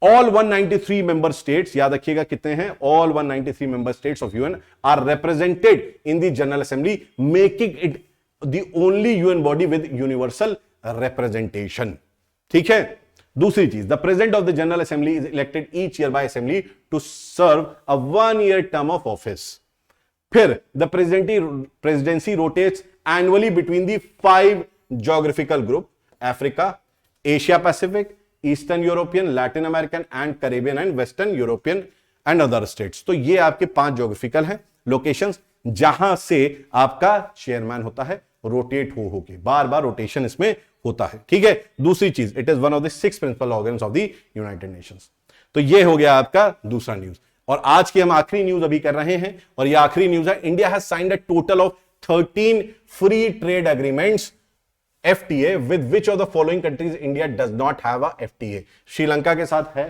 All 193 member states, याद रखिएगा कितने हैं, all 193 member states of UN are represented in the General Assembly, making it the only UN body with universal representation, ठीक है। दूसरी चीज, the president of the General Assembly is elected each year by Assembly to serve a 1-year term of office. फिर the presidency rotates annually between the 5 geographical group, Africa, Asia Pacific, eastern European, Latin American and Caribbean and western European and other states. तो ये आपके 5 geographical हैं locations, जहां से आपका chairman होता है, रोटेट हो के, बार बार रोटेशन इसमें होता है, ठीक है। दूसरी चीज, it is one of the 6 principal organs of the United Nations. तो ये हो गया आपका दूसरा न्यूज। और आज की हम आखिरी न्यूज अभी कर रहे हैं, और ये आखिरी न्यूज है, India has signed a total of 13 free trade agreements FTA with which of the following countries India does not have a FTA? Sri Lanka के साथ है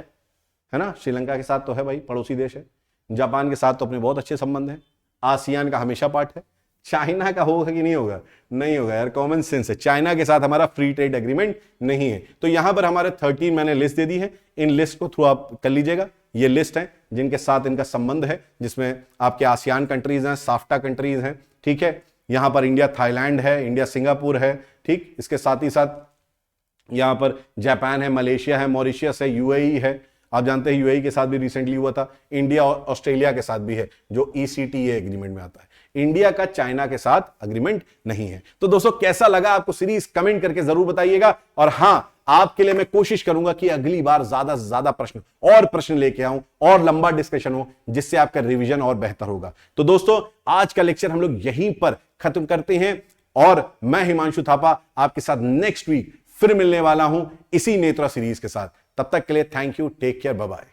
ना, श्रीलंका के साथ तो है भाई, पड़ोसी देश है। जापान के साथ तो अपने बहुत अच्छे संबंध हैं, आसियान का हमेशा पार्ट है। चाइना का होगा कि नहीं होगा, नहीं होगा यार, कॉमन सेंस है, चाइना के साथ हमारा फ्री ट्रेड एग्रीमेंट नहीं है। तो यहां पर हमारे 13 मैंने लिस्ट दे दी है, इन लिस्ट को थ्रू आप कर लीजिएगा। ये लिस्ट है जिनके साथ इनका संबंध है, जिसमें आपके आसियान कंट्रीज हैं, साफ्टा कंट्रीज हैं, ठीक है। यहां पर इंडिया थाईलैंड है, इंडिया सिंगापुर है, ठीक। इसके साथ ही साथ यहां पर जापान है, मलेशिया है, मॉरिशियस है, यूएई है। आप जानते हैं यूएई के साथ भी रिसेंटली हुआ था। इंडिया और ऑस्ट्रेलिया के साथ भी है, जो ECTA एग्रीमेंट में आता है। इंडिया का चाइना के साथ एग्रीमेंट नहीं है। तो दोस्तों कैसा लगा आपको सीरीज, कमेंट करके जरूर बताइएगा। और हां, आपके लिए मैं कोशिश करूंगा कि अगली बार ज्यादा से ज्यादा प्रश्न लेके आऊं और लंबा डिस्कशन हो, जिससे आपका रिवीजन और बेहतर होगा। तो दोस्तों आज का लेक्चर हम लोग यहीं पर खत्म करते हैं, और मैं हिमांशु थापा आपके साथ नेक्स्ट वीक फिर मिलने वाला हूं इसी नेत्रा सीरीज के साथ। तब तक के लिए thank you, take care, bye bye.